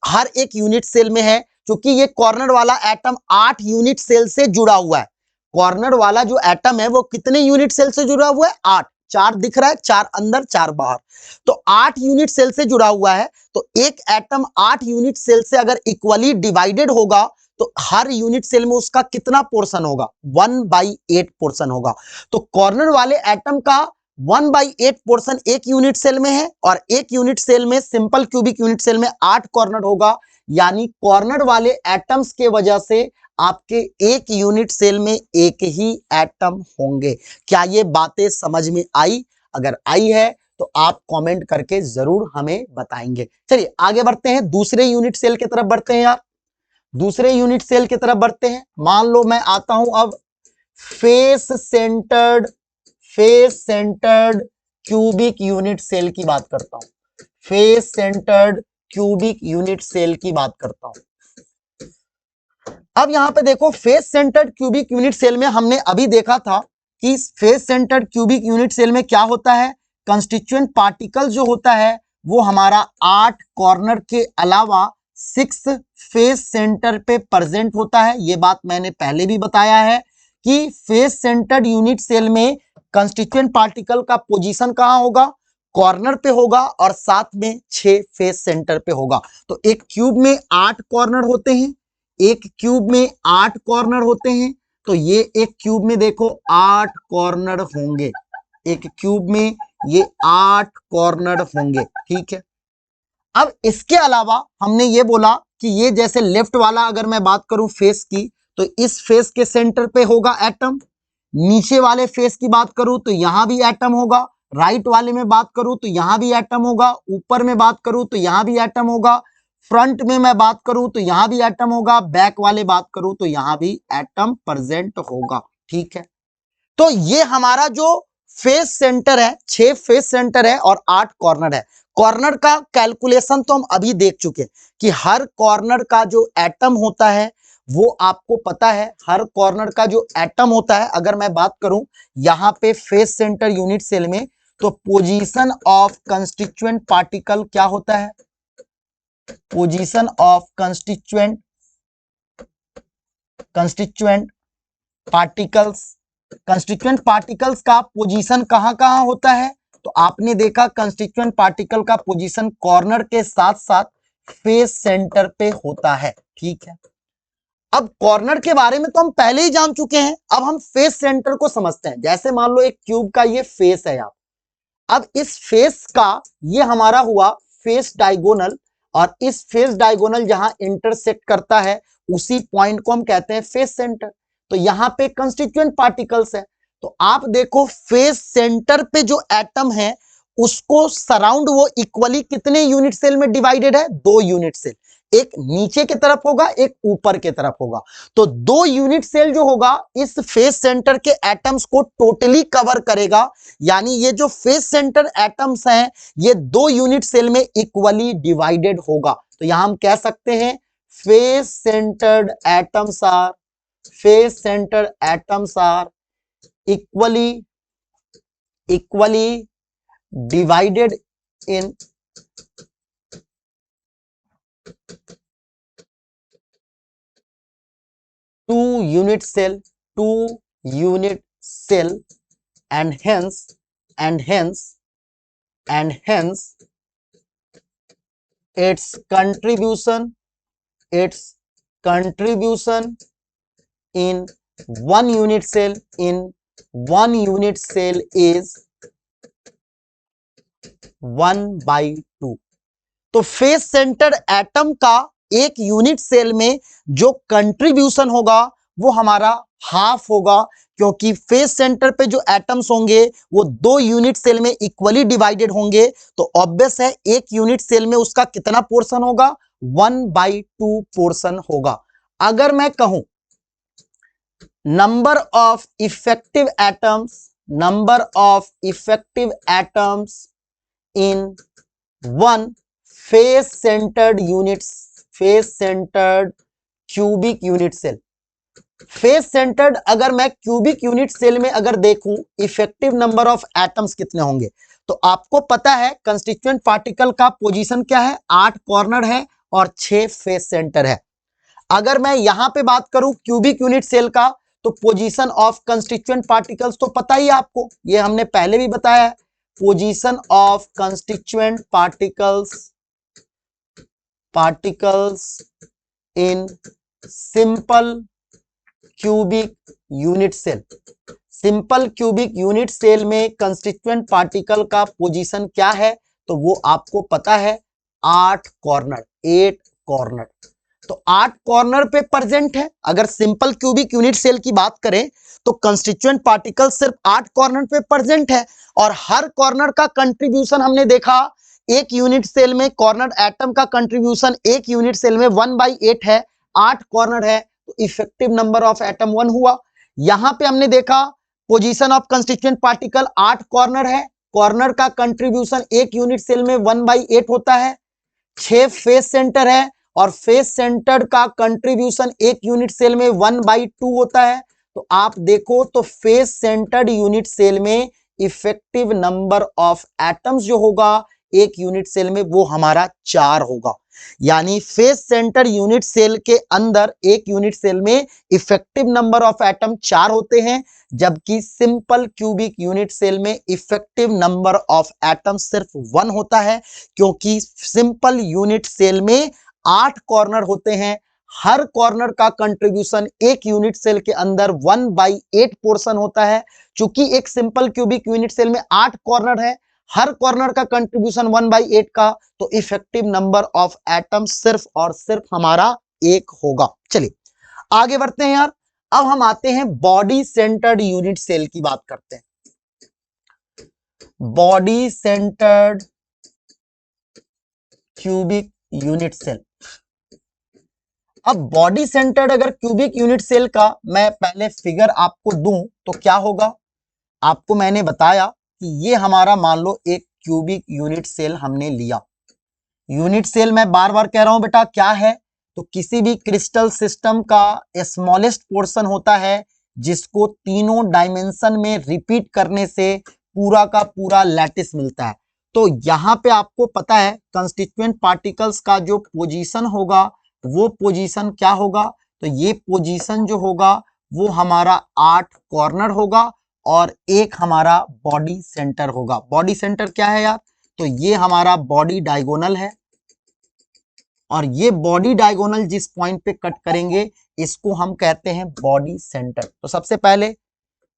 हर एक यूनिट सेल में है, क्योंकि ये कॉर्नर वाला एटम 8 यूनिट सेल से जुड़ा हुआ है। कॉर्नर वाला जो एटम है वो कितने यूनिट सेल से जुड़ा हुआ है? 8। 4 दिख रहा है, 4 अंदर 4 बाहर, तो 8 यूनिट सेल से जुड़ा हुआ है। तो एक एटम 8 यूनिट सेल से अगर इक्वली डिवाइडेड होगा तो हर यूनिट सेल में उसका कितना पोर्शन होगा? 1/8 पोर्शन होगा। तो कॉर्नर वाले एटम का 1/8 पोर्शन एक यूनिट सेल में है और एक यूनिट सेल में सिंपल क्यूबिक यूनिट सेल में 8 कॉर्नर होगा। यानी कॉर्नर वाले एटम्स के वजह से आपके एक यूनिट सेल में एक ही एटम होंगे। क्या ये बातें समझ में आई? अगर आई है तो आप कमेंट करके जरूर हमें बताएंगे। चलिए आगे बढ़ते हैं, दूसरे यूनिट सेल की तरफ बढ़ते हैं यार। दूसरे यूनिट सेल की तरफ बढ़ते हैं। मान लो मैं आता हूं अब face centred cubic unit cell की बात करता हूं। Face centred cubic unit cell की बात करता हूं। अब यहां पे देखो face centred cubic unit cell में हमने अभी देखा था कि face centred cubic unit cell में क्या होता है? कंस्टिट्यूएंट पार्टिकल जो होता है वो हमारा 8 कॉर्नर के अलावा 6 फेस सेंटर पे प्रेजेंट होता है। ये बात मैंने पहले भी बताया है कि फेस सेंटर्ड यूनिट सेल में कंस्टिट्यूएंट पार्टिकल का पोजीशन कहां होगा? कॉर्नर पे होगा और साथ में 6 फेस सेंटर पे होगा। तो एक क्यूब में 8 कॉर्नर होते हैं, एक क्यूब में 8 कॉर्नर होते हैं, तो ये एक क्यूब में देखो 8 कॉर्नर होंगे, एक क्यूब में ये 8 कॉर्नर होंगे, ठीक है। अब इसके अलावा हमने ये बोला कि ये जैसे लेफ्ट वाला अगर मैं बात करूं फेस की, तो इस फेस के सेंटर पे होगा एटम, नीचे वाले फेस की बात करूं तो यहां भी एटम होगा, राइट वाले में बात करूं तो यहां भी एटम होगा, ऊपर में बात करूं तो यहां भी एटम होगा, फ्रंट में मैं बात करूं तो यहां भी एटम होगा, बैक वाले बात करूं तो यहां भी एटम प्रेजेंट होगा, ठीक है। तो ये हमारा जो फेस सेंटर है, 6 फेस सेंटर है और 8 कॉर्नर है। कॉर्नर का कैलकुलेशन तो हम अभी देख चुके कि हर कॉर्नर का जो एटम होता है वो आपको पता है, हर कॉर्नर का जो एटम होता है, अगर मैं बात करूं यहां पे फेस सेंटर यूनिट सेल में, तो पोजीशन ऑफ कंस्टिट्यूएंट पार्टिकल क्या होता है, position of constituent particles, constituent particles का पोजीशन कहां कहां होता है, तो आपने देखा कंस्टिट्यूएंट पार्टिकल का पोजीशन कॉर्नर के साथ साथ फेस सेंटर पे होता है, ठीक है। अब कॉर्नर के बारे में तो हम पहले ही जान चुके हैं, अब हम फेस सेंटर को समझते हैं। जैसे मान लो एक क्यूब का ये फेस है यहाँ, अब इस फेस का ये हमारा हुआ फेस डायगोनल, और इस फेस डायगोनल जहां इंटरसेक्ट करता है उसी पॉइंट को हम कहते हैं फेस सेंटर। तो यहां पे कंस्टिट्यूएंट पार्टिकल्स है, तो आप देखो फेस सेंटर पे जो एटम है उसको सराउंड वो इक्वली कितने यूनिट सेल में डिवाइडेड है, 2 यूनिट सेल, एक नीचे की तरफ होगा एक ऊपर की तरफ होगा। तो 2 यूनिट सेल जो होगा इस फेस सेंटर के एटम्स को टोटली कवर करेगा, यानी ये जो फेस सेंटर एटम्स हैं ये 2 यूनिट सेल में इक्वली डिवाइडेड होगा। तो यहां हम कह सकते हैं face centred atoms are, face centre atoms are equally divided in 2 unit cell and hence its contribution in one unit cell is 1/2। तो फेस सेंटर एटम का एक यूनिट सेल में जो कंट्रीब्यूशन होगा वो हमारा हाफ होगा, क्योंकि फेस सेंटर पे जो एटम्स होंगे वो 2 यूनिट सेल में इक्वली डिवाइडेड होंगे। तो ऑब्वियस है एक यूनिट सेल में उसका कितना पोर्शन होगा, 1/2 पोर्शन होगा। अगर मैं कहूं number of effective atoms in one face centered cubic unit cell, face centred अगर मैं क्यूबिक यूनिट सेल में अगर देखूं इफेक्टिव नंबर ऑफ एटम्स कितने होंगे, तो आपको पता है कंस्टिट्यूएंट पार्टिकल का पोजीशन क्या है, 8 कॉर्नर है और 6 फेस सेंटर है। अगर मैं यहां पे बात करूं क्यूबिक यूनिट सेल का, तो पोजीशन ऑफ कंस्टिट्यूएंट पार्टिकल्स तो पता ही आपको, ये हमने पहले भी बताया है, position of constituent particles in simple cubic unit cell. Simple cubic unit cell में कंस्टिट्यूएंट पार्टिकल का पोजीशन क्या है, तो वो आपको पता है 8 कॉर्नर। तो 8 कॉर्नर पे प्रेजेंट है। अगर सिंपल क्यूबिक यूनिट सेल की बात करें तो कंस्टिट्यूएंट पार्टिकल सिर्फ 8 कॉर्नर पे प्रेजेंट है, और हर कॉर्नर का कंट्रीब्यूशन हमने देखा एक यूनिट सेल में कॉर्नर एटम का कंट्रीब्यूशन एक यूनिट सेल में 1/8 है, 8 कॉर्नर है, तो इफेक्टिव नंबर ऑफ एटम 1 हुआ। यहां पे हमने देखा position of constituent particle 8 corner है, कॉर्नर का कंट्रीब्यूशन एक यूनिट सेल में 1/8 होता है, 6 फेस सेंटर है और फेस सेंटर का कंट्रीब्यूशन एक यूनिट सेल में 1/2 होता है। तो आप देखो तो फेस सेंटर्ड यूनिट सेल में इफेक्टिव नंबर ऑफ एटम्स जो होगा एक यूनिट सेल में वो हमारा 4 होगा। यानी फेस सेंटर यूनिट सेल के अंदर एक यूनिट सेल में इफेक्टिव नंबर ऑफ एटम 4 होते हैं, जबकि सिंपल क्यूबिक यूनिट सेल में इफेक्टिव नंबर ऑफ एटम सिर्फ 1 होता है, क्योंकि सिंपल यूनिट सेल में 8 कॉर्नर होते हैं, हर कॉर्नर का कंट्रीब्यूशन एक यूनिट सेल के अंदर 1/8 पोर्शन होता है। चूंकि एक सिंपल क्यूबिक यूनिट सेल में 8 कॉर्नर है, हर कॉर्नर का कंट्रीब्यूशन 1/8 का, तो इफेक्टिव नंबर ऑफ एटम सिर्फ और सिर्फ हमारा 1 होगा। चलिए आगे बढ़ते हैं यार। अब हम आते हैं बॉडी सेंटर्ड यूनिट सेल की बात करते हैं। Body centred cubic unit cell. अब बॉडी सेंटर्ड अगर क्यूबिक यूनिट सेल का मैं पहले फिगर आपको दूं तो क्या होगा, आपको मैंने बताया कि ये हमारा मान लो एक क्यूबिक यूनिट सेल हमने लिया। यूनिट सेल मैं बार बार कह रहा हूं बेटा क्या है, तो किसी भी क्रिस्टल सिस्टम का स्मॉलेस्ट पोर्शन होता है जिसको तीनों डायमेंशन में रिपीट करने से पूरा का पूरा लैटिस मिलता है। तो यहां पे आपको पता है कंस्टिट्यूएंट पार्टिकल्स का जो पोजीशन होगा वो पोजीशन क्या होगा, तो ये पोजीशन जो होगा वो हमारा 8 कॉर्नर होगा और एक हमारा बॉडी सेंटर होगा। बॉडी सेंटर क्या है यार, तो ये हमारा बॉडी डायगोनल है और ये बॉडी डायगोनल जिस पॉइंट पे कट करेंगे इसको हम कहते हैं बॉडी सेंटर। तो सबसे पहले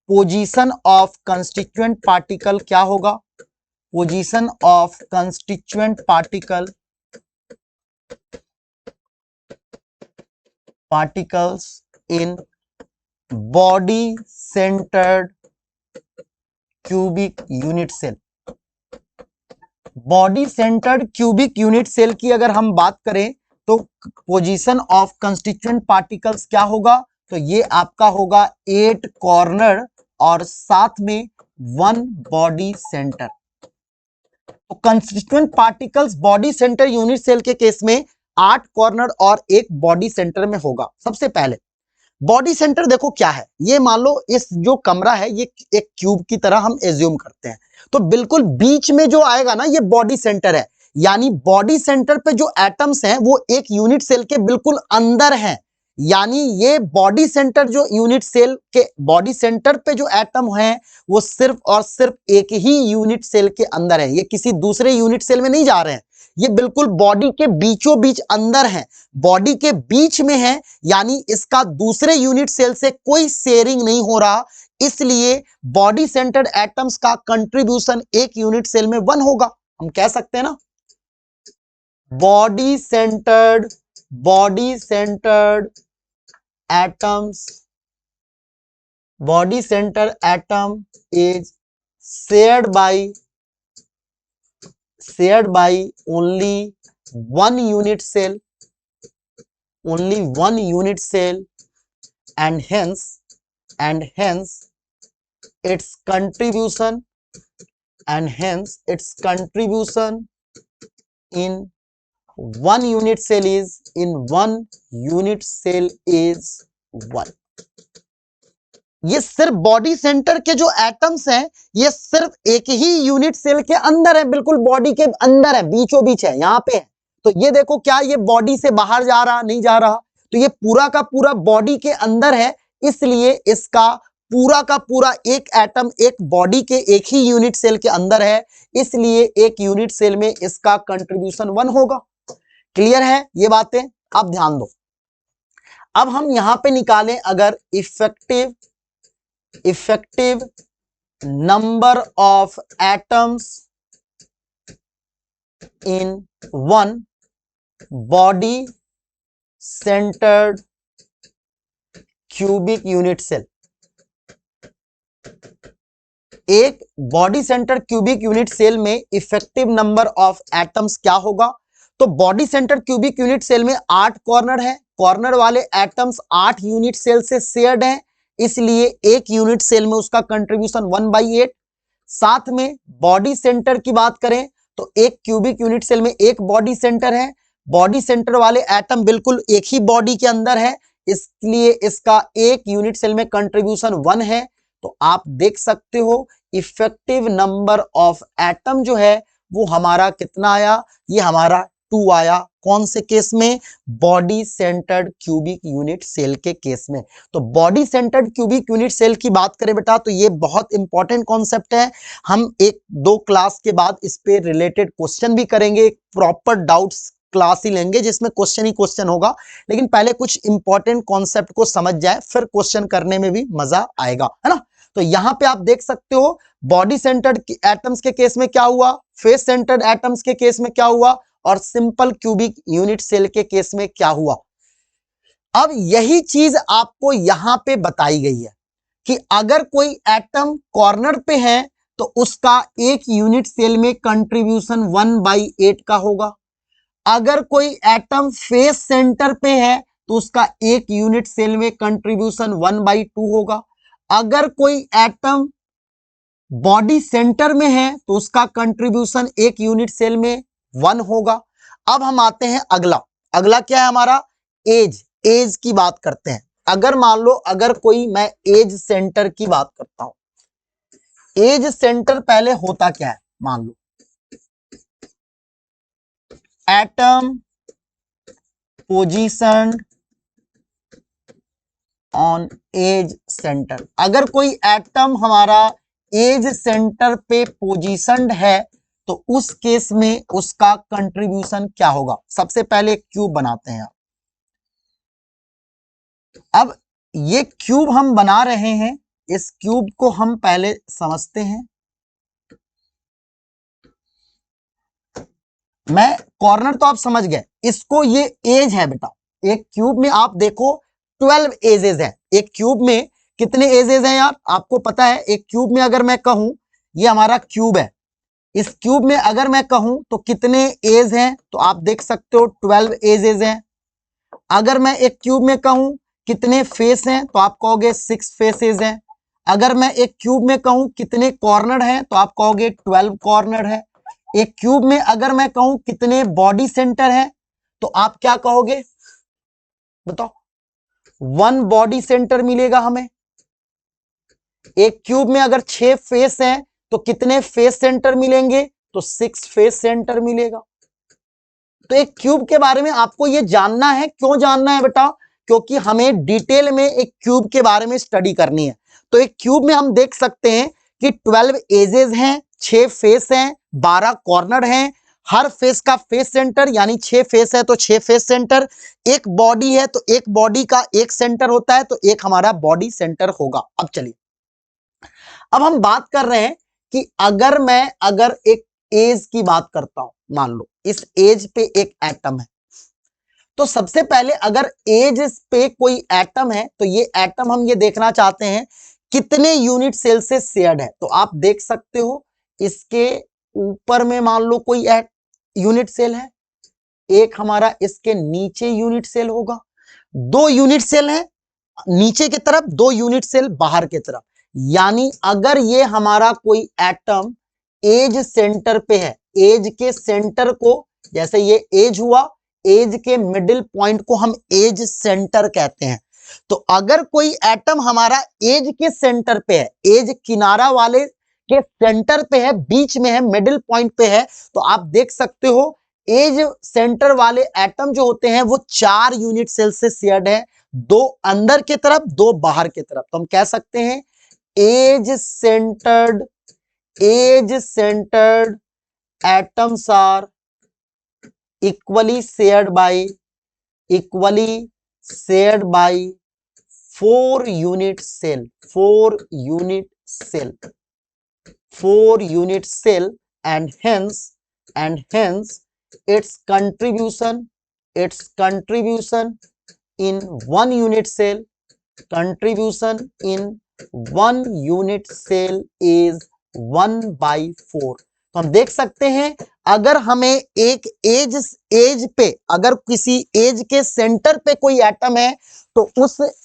पोजीशन ऑफ कंस्टिट्यूएंट पार्टिकल क्या होगा, position of constituent particles in body centered cubic unit cell। Body centred cubic unit cell की अगर हम बात करें तो पोजीशन ऑफ कंस्टिट्यूएंट पार्टिकल्स क्या होगा, तो ये आपका होगा 8 कॉर्नर और साथ में 1 बॉडी सेंटर। तो constituent particles body centre unit cell के केस में 8 कॉर्नर और एक बॉडी सेंटर में होगा। सबसे पहले बॉडी सेंटर देखो क्या है, ये मान लो इस जो कमरा है ये एक क्यूब की तरह हम एज्यूम करते हैं, तो बिल्कुल बीच में जो आएगा ना ये बॉडी सेंटर है। यानी बॉडी सेंटर पे जो एटम्स हैं वो एक यूनिट सेल के बिल्कुल अंदर हैं। यानी ये बॉडी सेंटर जो यूनिट सेल के बॉडी सेंटर पे जो एटम हैं वो सिर्फ और सिर्फ एक ही यूनिट सेल के अंदर है, ये किसी दूसरे यूनिट सेल में नहीं जा रहे हैं, ये बिल्कुल बॉडी के बीचों बीच अंदर है, बॉडी के बीच में है। यानी इसका दूसरे यूनिट सेल से कोई शेयरिंग नहीं हो रहा, इसलिए बॉडी सेंटर्ड एटम्स का कंट्रीब्यूशन एक यूनिट सेल में 1 होगा। हम कह सकते हैं ना body centred atom is shared by only one unit cell, and hence its contribution in one unit cell is 1। ये सिर्फ बॉडी सेंटर के जो एटम्स हैं ये सिर्फ एक ही यूनिट सेल के अंदर है, बिल्कुल बॉडी के अंदर है, बीचों बीच है, यहां पे है। तो ये देखो क्या ये बॉडी से बाहर जा रहा, नहीं जा रहा, तो ये पूरा का पूरा बॉडी के अंदर है, इसलिए इसका पूरा का पूरा एक एटम एक बॉडी के एक ही यूनिट सेल के अंदर है, इसलिए एक यूनिट सेल में इसका कंट्रीब्यूशन 1 होगा। क्लियर है ये बातें? अब ध्यान दो, अब हम यहां पे निकालें अगर effective number of atoms in one body centred cubic unit cell. एक body centre cubic unit cell में इफेक्टिव नंबर ऑफ एटम्स क्या होगा, तो body centre cubic unit cell में 8 कॉर्नर है, कॉर्नर वाले एटम्स 8 यूनिट सेल से शेयर्ड हैं, इसलिए एक यूनिट सेल में उसका कंट्रीब्यूशन 1/8। साथ में बॉडी सेंटर की बात करें तो एक क्यूबिक यूनिट सेल में एक बॉडी सेंटर है, बॉडी सेंटर वाले एटम बिल्कुल एक ही बॉडी के अंदर है, इसलिए इसका एक यूनिट सेल में कंट्रीब्यूशन 1 है। तो आप देख सकते हो इफेक्टिव नंबर ऑफ एटम जो है वो हमारा कितना आया, ये हमारा 2 आया। कौन से केस में? Body centred cubic unit cell के केस में। तो body centred cubic unit cell की बात करें बेटा तो ये बहुत इंपॉर्टेंट कॉन्सेप्ट है, हम 1-2 क्लास के बाद इस पे रिलेटेड क्वेश्चन भी करेंगे, प्रॉपर डाउट्स क्लास ही लेंगे जिसमें क्वेश्चन ही क्वेश्चन होगा, लेकिन पहले कुछ इंपॉर्टेंट कॉन्सेप्ट को समझ जाए, फिर क्वेश्चन करने में भी मजा आएगा, है ना। तो यहां पे आप देख सकते हो बॉडी सेंटर्ड एटम्स के केस में क्या हुआ, फेस सेंटर्ड एटम्स के केस में क्या हुआ, और सिंपल क्यूबिक यूनिट सेल के केस में क्या हुआ। अब यही चीज आपको यहां पे बताई गई है कि अगर कोई एटम कॉर्नर पे है तो उसका एक यूनिट सेल में कंट्रीब्यूशन 1/8 का होगा। अगर कोई एटम फेस सेंटर पे है तो उसका एक यूनिट सेल में कंट्रीब्यूशन 1/2 होगा। अगर कोई एटम बॉडी सेंटर में है तो उसका कंट्रीब्यूशन एक यूनिट सेल में 1 होगा। अब हम आते हैं अगला, अगला क्या है हमारा, एज। एज की बात करते हैं। अगर मान लो अगर कोई, मैं एज सेंटर की बात करता हूं। एज सेंटर पहले होता क्या है, मान लो atom position on edge centre. अगर कोई एटम हमारा एज सेंटर पे पोजीशनड है तो उस केस में उसका कंट्रीब्यूशन क्या होगा। सबसे पहले क्यूब बनाते हैं। अब ये क्यूब हम बना रहे हैं, इस क्यूब को हम पहले समझते हैं। मैं कॉर्नर तो आप समझ गए, इसको ये एज है बेटा। एक क्यूब में आप देखो 12 एजेस है। एक क्यूब में कितने एजेस हैं यार, आपको पता है। एक क्यूब में अगर मैं कहूं ये हमारा क्यूब है, इस क्यूब में अगर मैं कहूं तो कितने एज हैं, तो आप देख सकते हो 12 एजेस हैं। अगर मैं एक क्यूब में कहूं कितने फेस हैं तो आप कहोगे 6 फेसेस हैं। अगर मैं एक क्यूब में कहूं कितने कॉर्नर हैं तो आप कहोगे 12 कॉर्नर है। एक क्यूब में अगर मैं कहूं कितने बॉडी सेंटर हैं तो आप क्या कहोगे, बताओ। 1 बॉडी सेंटर मिलेगा हमें। एक क्यूब में अगर 6 फेस हैं तो कितने फेस सेंटर मिलेंगे, तो 6 फेस सेंटर मिलेगा। तो एक क्यूब के बारे में आपको यह जानना है। क्यों जानना है बेटा, क्योंकि हमें डिटेल में एक क्यूब के बारे में स्टडी करनी है। तो एक क्यूब में हम देख सकते हैं कि 12 एजेस हैं, 6 फेस हैं, 12 कॉर्नर हैं। हर फेस का फेस सेंटर, यानी 6 फेस है तो 6 फेस सेंटर। एक बॉडी है तो एक बॉडी का एक सेंटर होता है, तो एक हमारा बॉडी सेंटर होगा। अब चलिए, अब हम बात कर रहे हैं कि अगर एक एज की बात करता हूं, मान लो इस एज पे एक एटम है, तो सबसे पहले अगर एज पे कोई एटम है तो ये एटम हम ये देखना चाहते हैं कितने यूनिट सेल से शेयर्ड है। तो आप देख सकते हो इसके ऊपर में मान लो कोई यूनिट सेल है, एक हमारा इसके नीचे यूनिट सेल होगा, 2 यूनिट सेल है नीचे की तरफ, 2 यूनिट सेल बाहर की तरफ। यानी अगर ये हमारा कोई एटम एज सेंटर पे है, एज के सेंटर को, जैसे ये एज हुआ, एज के मिडिल पॉइंट को हम एज सेंटर कहते हैं। तो अगर कोई एटम हमारा एज के सेंटर पे है, एज किनारा वाले के सेंटर पे है, बीच में है, मिडिल पॉइंट पे है, तो आप देख सकते हो एज सेंटर वाले एटम जो होते हैं वो 4 यूनिट सेल से शेयर्ड है, 2 अंदर की तरफ, 2 बाहर की तरफ। तो हम कह सकते हैं edge centred atoms are equally shared by 4 unit cell, 4 unit cell, and hence its contribution in 1 unit cell, is 1/4। तो हम देख सकते हैं अगर हमें एक एज पे, अगर किसी एज के सेंटर पे कोई एटम है तो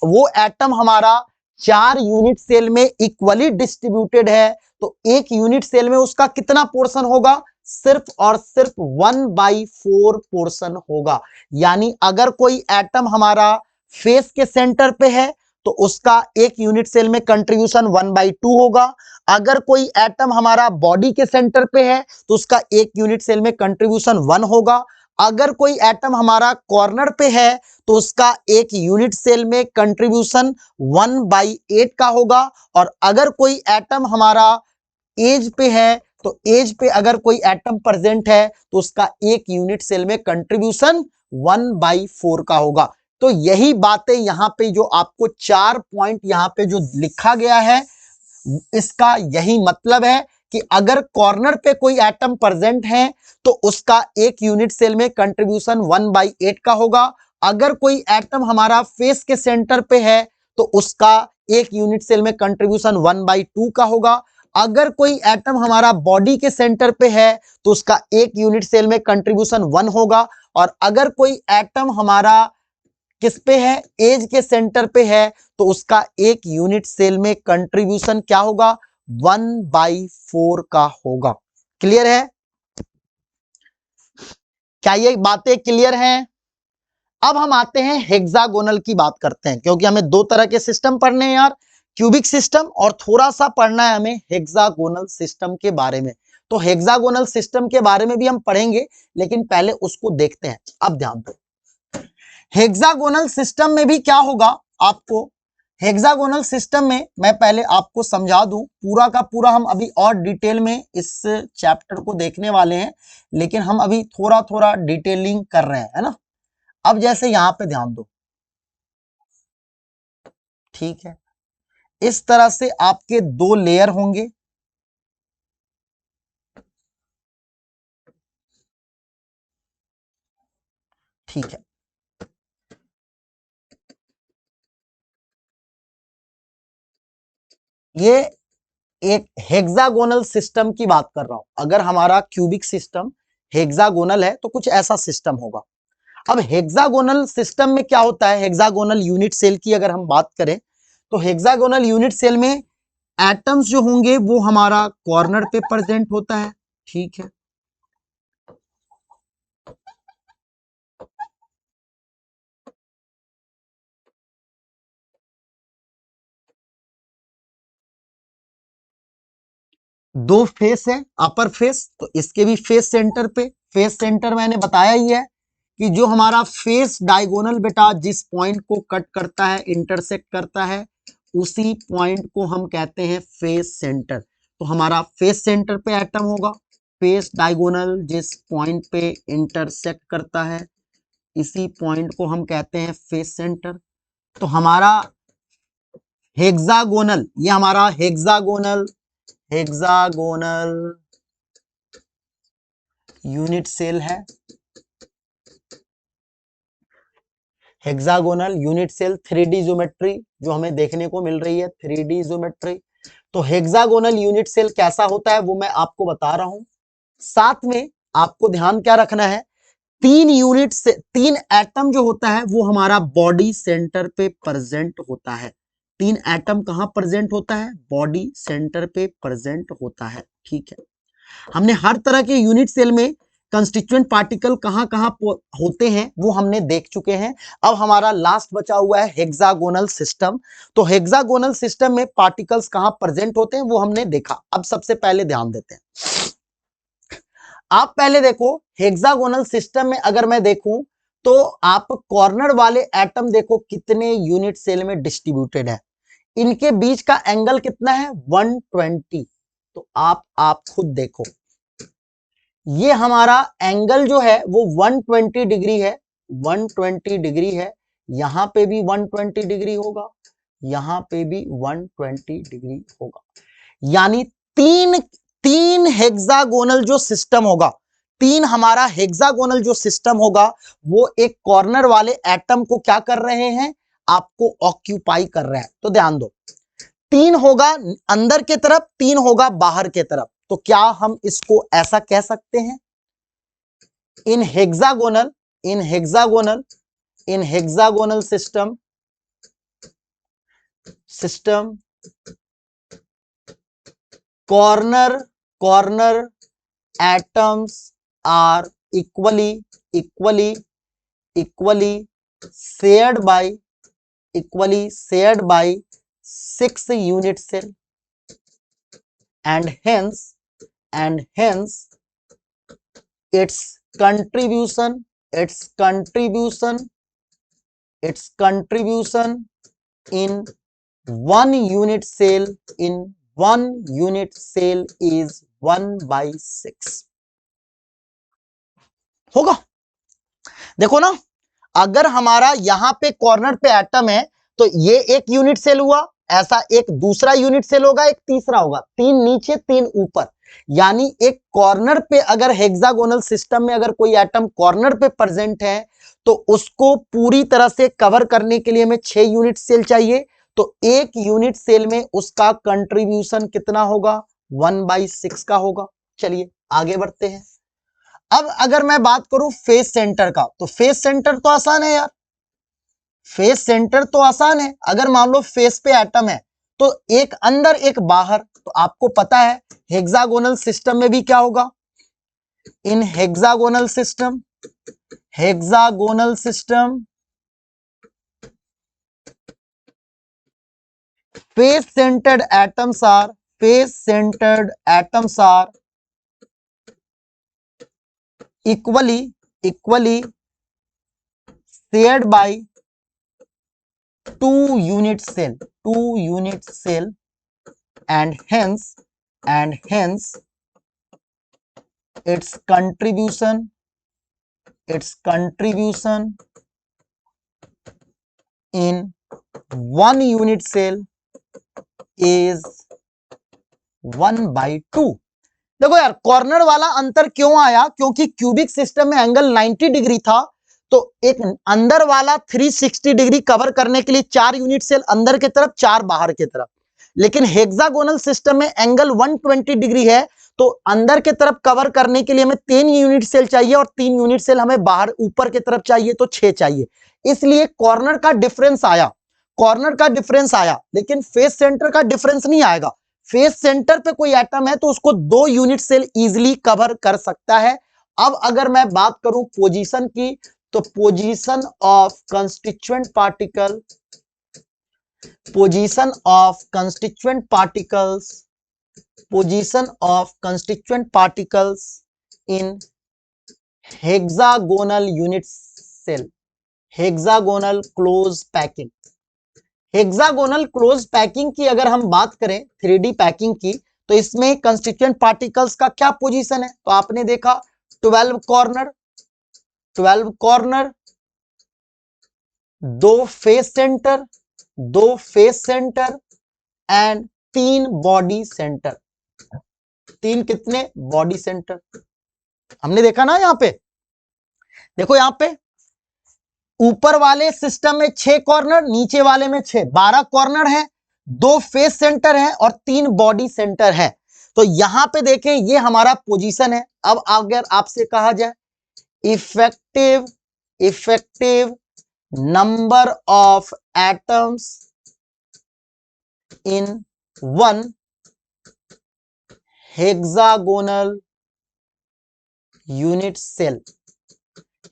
वो एटम हमारा 4 यूनिट सेल में इक्वली डिस्ट्रीब्यूटेड है, तो एक यूनिट सेल में उसका कितना पोर्शन होगा, सिर्फ और सिर्फ 1/4 पोर्शन होगा। यानी अगर कोई एटम हमारा फेस के सेंटर पे है तो उसका एक यूनिट सेल में कंट्रीब्यूशन 1/2 होगा। अगर कोई एटम हमारा बॉडी के सेंटर पे है तो उसका एक यूनिट सेल में कंट्रीब्यूशन 1 होगा। अगर कोई एटम हमारा कॉर्नर पे है तो उसका एक यूनिट सेल में कंट्रीब्यूशन 1/8 का होगा। और अगर कोई एटम हमारा एज पे है तो एज पे अगर कोई एटम प्रेजेंट है तो उसका एक यूनिट सेल में कंट्रीब्यूशन 1/4 का होगा। तो यही बातें यहां पे जो आपको 4 पॉइंट यहां पे जो लिखा गया है, इसका यही मतलब है कि अगर कॉर्नर पे कोई एटम प्रेजेंट है तो उसका एक यूनिट सेल में कंट्रीब्यूशन 1/8 का होगा। अगर कोई एटम हमारा फेस के सेंटर पे है तो उसका एक यूनिट सेल में कंट्रीब्यूशन 1/2 का होगा। अगर कोई एटम हमारा बॉडी के सेंटर पे है तो उसका एक यूनिट सेल में कंट्रीब्यूशन 1 होगा। और अगर कोई एटम हमारा किस पे है, एज के सेंटर पे है, तो उसका एक यूनिट सेल में कंट्रीब्यूशन क्या होगा, 1/4 का होगा। क्लियर है? क्या ये बातें क्लियर हैं? अब हम आते हैं हेक्सागोनल की बात करते हैं, क्योंकि हमें दो तरह के सिस्टम पढ़ने हैं यार, क्यूबिक सिस्टम और थोड़ा सा पढ़ना है हमें हेक्सागोनल सिस्टम के बारे में। तो हेक्सागोनल सिस्टम के बारे में भी हम पढ़ेंगे, लेकिन पहले उसको देखते हैं। अब ध्यान दो, हेक्सागोनल सिस्टम में भी क्या होगा आपको, हेक्सागोनल सिस्टम में मैं पहले आपको समझा दूं, पूरा का पूरा हम अभी और डिटेल में इस चैप्टर को देखने वाले हैं, लेकिन हम अभी थोड़ा थोड़ा डिटेलिंग कर रहे हैं, है ना। अब जैसे यहां पे ध्यान दो, ठीक है, इस तरह से आपके दो लेयर होंगे, ठीक है। ये एक हेक्सागोनल सिस्टम की बात कर रहा हूं। अगर हमारा क्यूबिक सिस्टम हेक्सागोनल है तो कुछ ऐसा सिस्टम होगा। अब हेक्सागोनल सिस्टम में क्या होता है, हेक्सागोनल यूनिट सेल की अगर हम बात करें तो हेक्सागोनल यूनिट सेल में एटम्स जो होंगे वो हमारा कॉर्नर पे प्रेजेंट होता है, ठीक है। दो फेस है, अपर फेस, तो इसके भी फेस सेंटर पे, फेस सेंटर मैंने बताया ही है कि जो हमारा फेस डायगोनल बेटा जिस पॉइंट को कट करता है, इंटरसेक्ट करता है, उसी पॉइंट को हम कहते हैं फेस सेंटर। तो हमारा फेस सेंटर पे एटम होगा, फेस डायगोनल जिस पॉइंट पे इंटरसेक्ट करता है, इसी पॉइंट को हम कहते हैं फेस सेंटर। तो हमारा हेक्सागोनल, ये हमारा हेक्सागोनल, हेक्सागोनल यूनिट सेल है, hexagonal unit cell 3D geometry जो हमें देखने को मिल रही है, 3D ज्योमेट्री। तो हेक्सागोनल यूनिट सेल कैसा होता है वो मैं आपको बता रहा हूं। साथ में आपको ध्यान क्या रखना है, तीन यूनिट से तीन एटम जो होता है वो हमारा बॉडी सेंटर पे प्रेजेंट होता है। तीन एटम कहां प्रेजेंट होता है, बॉडी सेंटर पे प्रेजेंट होता है, ठीक है। हमने हर तरह के यूनिट सेल में कंस्टिट्यूएंट पार्टिकल कहां कहां होते हैं वो हमने देख चुके हैं। अब हमारा लास्ट बचा हुआ है हेक्सागोनल सिस्टम। तो हेक्सागोनल सिस्टम में पार्टिकल्स कहां प्रेजेंट होते हैं वो हमने देखा। अब सबसे पहले ध्यान देते हैं, आप पहले देखो हेक्सागोनल सिस्टम में अगर मैं देखूं तो आप कॉर्नर वाले एटम देखो कितने यूनिट सेल में डिस्ट्रीब्यूटेड है, इनके बीच का एंगल कितना है, 120। तो आप खुद देखो, ये हमारा एंगल जो है वो 120 डिग्री है, 120 डिग्री है। यहां पे भी 120 डिग्री होगा, यहां पे भी 120 डिग्री होगा। यानी तीन तीन हेक्सागोनल जो सिस्टम होगा, तीन हमारा हेक्सागोनल जो सिस्टम होगा वो एक कॉर्नर वाले एटम को क्या कर रहे हैं, आपको ऑक्यूपाई कर रहे हैं। तो ध्यान दो, तीन होगा अंदर के तरफ, तीन होगा बाहर के तरफ। तो क्या हम इसको ऐसा कह सकते हैं, in hexagonal in hexagonal in hexagonal system corner corner atoms are equally equally shared by equally shared by 6 unit cell, and hence its contribution its contribution its contribution in one unit cell is 1/6 होगा। देखो ना, अगर हमारा यहां पे corner पे atom है तो ये एक यूनिट सेल हुआ, ऐसा एक दूसरा यूनिट सेल होगा, एक तीसरा होगा, 3 नीचे 3 ऊपर। यानी एक कॉर्नर पे अगर हेक्सागोनल सिस्टम में अगर कोई एटम कॉर्नर पे प्रेजेंट है तो उसको पूरी तरह से कवर करने के लिए हमें 6 यूनिट सेल चाहिए। तो एक यूनिट सेल में उसका कंट्रीब्यूशन कितना होगा? 1/6 का होगा। चलिए आगे बढ़ते हैं। अब अगर मैं बात करूं फेस सेंटर का, तो फेस सेंटर तो आसान है यार, फेस सेंटर तो आसान है। अगर मान लो फेस पे एटम है तो एक अंदर एक बाहर, तो आपको पता है हेक्सागोनल सिस्टम में भी क्या होगा? In hexagonal system, hexagonal system face centered atoms are equally shared by two unit cell and hence its contribution in one unit cell is 1/2। देखो यार, कॉर्नर वाला अंतर क्यों आया? क्योंकि क्यूबिक सिस्टम में एंगल 90 डिग्री था, तो एक अंदर वाला 360 डिग्री कवर करने के लिए 4 यूनिट सेल अंदर की तरफ, 4 बाहर की तरफ। लेकिन हेक्सागोनल सिस्टम में एंगल 120 डिग्री है, तो अंदर की तरफ कवर करने के लिए हमें 3 यूनिट सेल चाहिए और 3 यूनिट सेल हमें बाहर ऊपर की तरफ चाहिए, तो 6 चाहिए। इसलिए कॉर्नर का डिफरेंस आया, लेकिन फेस सेंटर का डिफरेंस नहीं आएगा। फेस सेंटर पे कोई एटम है तो उसको 2 यूनिट सेल इजीली कवर कर सकता है। अब अगर मैं बात करूं पोजीशन की, तो position of constituent particles in hexagonal unit cell, hexagonal close packing. Hexagonal close packing की अगर हम बात करें 3D पैकिंग की, तो इसमें कंस्टिट्यूएंट पार्टिकल्स का क्या पोजीशन है? तो आपने देखा 12 corner, 2 face centre and 3 body centre. 3 कितने? Body centre. हमने देखा ना, यहां पे देखो, यहां पे ऊपर वाले सिस्टम में 6 कॉर्नर, नीचे वाले में 6, 12 कॉर्नर है, 2 फेस सेंटर है और 3 बॉडी सेंटर है। तो यहां पे देखें, ये हमारा पोजीशन है। अब अगर आपसे कहा जाए effective number of atoms in one hexagonal unit cell,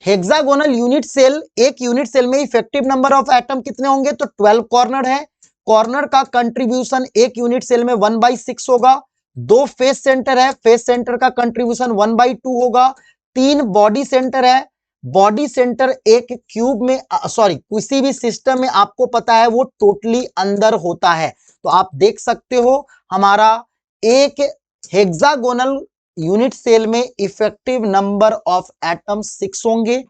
hexagonal unit cell, एक यूनिट सेल में इफेक्टिव नंबर ऑफ एटम कितने होंगे? तो 12 कॉर्नर है, कॉर्नर का कंट्रीब्यूशन एक यूनिट सेल में 1/6 होगा। 2 फेस सेंटर है, फेस सेंटर का कंट्रीब्यूशन 1/2 होगा। 3 बॉडी सेंटर है, बॉडी सेंटर एक क्यूब में किसी भी सिस्टम में आपको पता है वो टोटली अंदर होता है। तो आप देख सकते हो हमारा एक हेक्सागोनल यूनिट सेल में इफेक्टिव नंबर ऑफ एटम 6 होंगे।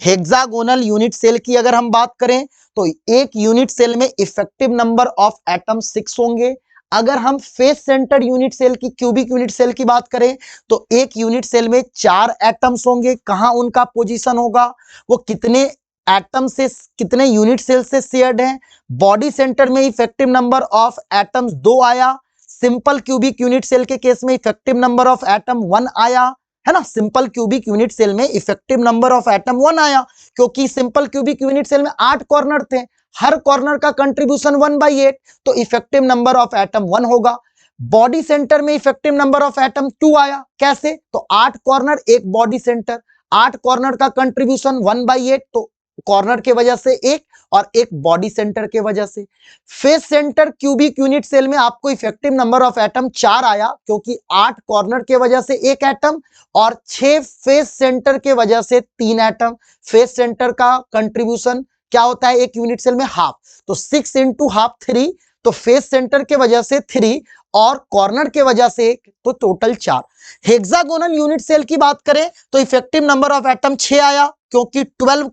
हेक्सागोनल यूनिट सेल की अगर हम बात करें तो एक यूनिट सेल में इफेक्टिव नंबर ऑफ एटम 6 होंगे। अगर हम फेस सेंटर यूनिट सेल की, क्यूबिक यूनिट सेल की बात करें तो एक यूनिट सेल में 4 एटम्स होंगे। कहां उनका पोजीशन होगा? वो कितने एटम से, कितने यूनिट सेल से शेयर्ड हैं? बॉडी सेंटर में इफेक्टिव नंबर ऑफ एटम्स 2 आया। सिंपल क्यूबिक यूनिट सेल के केस में इफेक्टिव नंबर ऑफ एटम 1 आया, है ना। सिंपल क्यूबिक यूनिट सेल में इफेक्टिव नंबर ऑफ एटम 1 आया, क्योंकि सिंपल क्यूबिक यूनिट सेल में 8 कॉर्नर थे, हर कॉर्नर का कंट्रीब्यूशन 1/8, तो इफेक्टिव नंबर ऑफ एटम 1 होगा। बॉडी सेंटर में इफेक्टिव नंबर ऑफ एटम 2 आया। कैसे? तो 8 कॉर्नर, एक बॉडी सेंटर, 8 कॉर्नर का कंट्रीब्यूशन 1/8, तो कॉर्नर के वजह से एक और एक बॉडी सेंटर के वजह से। Face centre cubic unit cell में आपको इफेक्टिव नंबर ऑफ एटम 4 आया, क्योंकि 8 कॉर्नर के वजह से एक एटम और 6 फेस सेंटर के वजह से 3 एटम। फेस सेंटर का कंट्रीब्यूशन क्या होता है एक यूनिट सेल में? हाफ, तो 6 × हाफ 3, तो फेस सेंटर के वजह से 3 और कॉर्नर के वजह से 1, तो टोटल 4। हेक्सागोनल यूनिट सेल की बात करें तो इफेक्टिव नंबर ऑफ एटम 6 आया, क्योंकि 12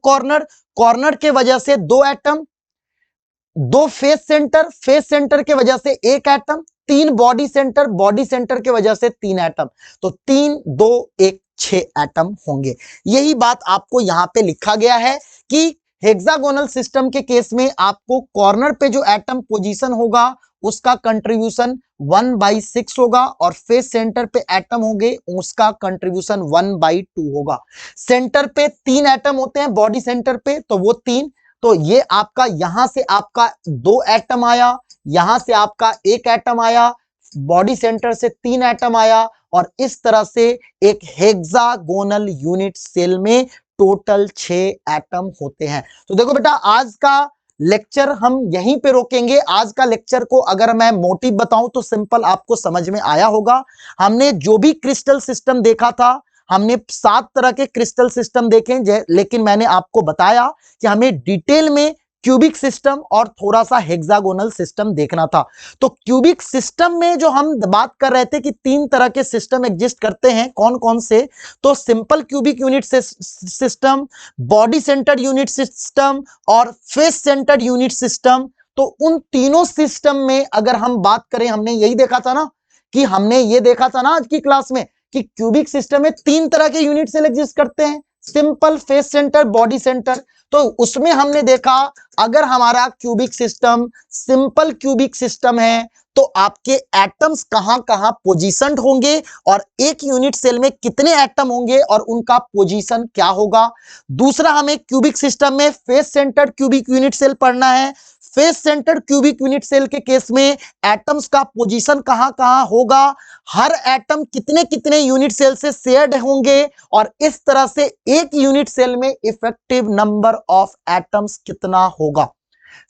कॉर्नर के वजह से 2 एटम, 2 फेस सेंटर के वजह से 1 एटम, 3 बॉडी सेंटर के वजह से 3 एटम, तो 3 2 1 6 एटम होंगे। यही बात आपको यहां पे लिखा गया है कि हेक्सागोनल सिस्टम के केस में आपको कॉर्नर पे जो एटम पोजीशन होगा उसका कंट्रीब्यूशन 1/6 होगा, और फेस सेंटर पे एटम होंगे उसका कंट्रीब्यूशन 1/2 होगा। सेंटर पे 3 एटम होते हैं बॉडी सेंटर पे, तो वो 3, तो ये आपका यहां से आपका 2 एटम आया, यहां से आपका 1 एटम आया, बॉडी सेंटर से 3 एटम आया, और इस तरह से एक हेक्सागोनल यूनिट सेल में टोटल 6 एटम होते हैं। तो देखो बेटा, आज का लेक्चर हम यहीं पे रोकेंगे। आज का लेक्चर को अगर मैं मोटिव बताऊं तो सिंपल आपको समझ में आया होगा। हमने जो भी क्रिस्टल सिस्टम देखा था, हमने 7 तरह के क्रिस्टल सिस्टम देखे, लेकिन मैंने आपको बताया कि हमें डिटेल में क्यूबिक सिस्टम और थोड़ा सा हेक्सागोनल सिस्टम देखना था। तो क्यूबिक सिस्टम में जो हम बात कर रहे थे कि 3 तरह के सिस्टम एग्जिस्ट करते हैं, कौन कौन से, तो simple cubic unit system, body centred unit system और फेस सेंटर्ड यूनिट सिस्टम। तो उन तीनों सिस्टम में अगर हम बात करें, हमने यही देखा था ना, कि हमने ये देखा था ना आज की क्लास में कि क्यूबिक सिस्टम में 3 तरह के यूनिट सेल एग्जिस्ट करते हैं, simple, face centre, body centre. तो उसमें हमने देखा अगर हमारा cubic system simple cubic system है तो आपके एटम्स कहां कहां पोजीशनड होंगे और एक यूनिट सेल में कितने एटम होंगे और उनका पोजीशन क्या होगा। दूसरा, हमें क्यूबिक सिस्टम में face centred cubic unit cell पढ़ना है। Face centred cubic unit cell के केस में एटम्स का पोजीशन कहां कहां होगा, हर एटम कितने कितने यूनिट सेल से शेयर्ड होंगे, और इस तरह से एक यूनिट सेल में इफेक्टिव नंबर ऑफ एटम्स कितना होगा।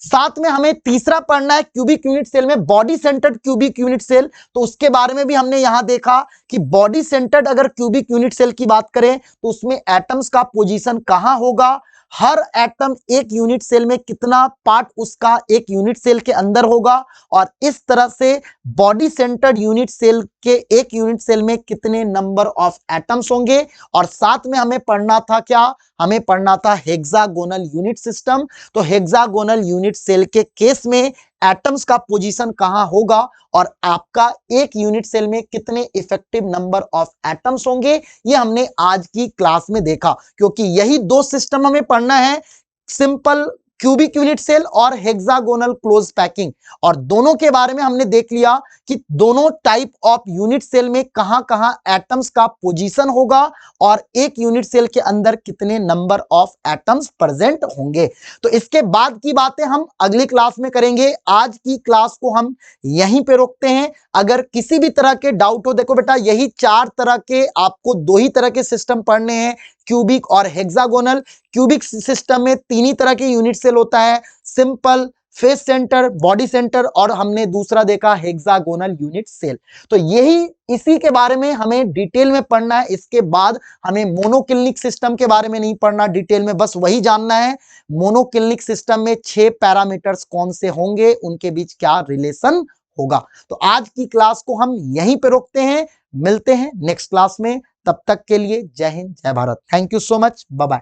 साथ में हमें तीसरा पढ़ना है क्यूबिक यूनिट सेल में body centred cubic unit cell. तो उसके बारे में भी हमने यहां देखा कि बॉडी सेंटर्ड अगर क्यूबिक यूनिट सेल की बात करें तो उसमें एटम्स का पोजीशन कहां होगा, हर एटम एक यूनिट सेल में कितना पार्ट उसका एक यूनिट सेल के अंदर होगा, और इस तरह से बॉडी सेंटर्ड यूनिट सेल के एक यूनिट सेल में कितने नंबर ऑफ एटम्स होंगे। और साथ में हमें पढ़ना था क्या, हमें पढ़ना था हेक्सागोनल यूनिट सिस्टम। तो हेक्सागोनल यूनिट सेल के केस में एटम्स का पोजीशन कहां होगा और आपका एक यूनिट सेल में कितने इफेक्टिव नंबर ऑफ एटम्स होंगे, ये हमने आज की क्लास में देखा। क्योंकि यही 2 सिस्टम हमें पढ़ना है, सिंपल क्यूबिक यूनिट सेल और हेक्सागोनल क्लोज पैकिंग, और दोनों के बारे में हमने देख लिया कि दोनों टाइप ऑफ यूनिट सेल में कहां कहां एटम्स का पोजीशन होगा और एक यूनिट सेल के अंदर कितने नंबर ऑफ एटम्स प्रेजेंट होंगे। तो इसके बाद की बातें हम अगली क्लास में करेंगे। आज की क्लास को हम यहीं पे रोकते हैं। अगर किसी भी तरह के डाउट हो, देखो बेटा, यही 4 तरह के, आपको 2 ही तरह के सिस्टम पढ़ने हैं, क्यूबिक और हेक्सागोनल। क्यूबिक सिस्टम में 3 ही तरह के यूनिट सेल होता है, simple, face centre, body centre, और हमने दूसरा देखा हेक्सागोनल यूनिट सेल। तो यही इसी के बारे में हमें डिटेल में पढ़ना है। इसके बाद हमें मोनोक्लिनिक सिस्टम के बारे में नहीं पढ़ना डिटेल में, बस वही जानना है मोनोक्लिनिक सिस्टम में 6 पैरामीटर्स कौन से होंगे, उनके बीच क्या रिलेशन होगा। तो आज की क्लास को हम यहीं पे रोकते हैं, मिलते हैं नेक्स्ट क्लास में। तब तक के लिए जय हिंद, जय Bharat. Thank you so much, bye bye.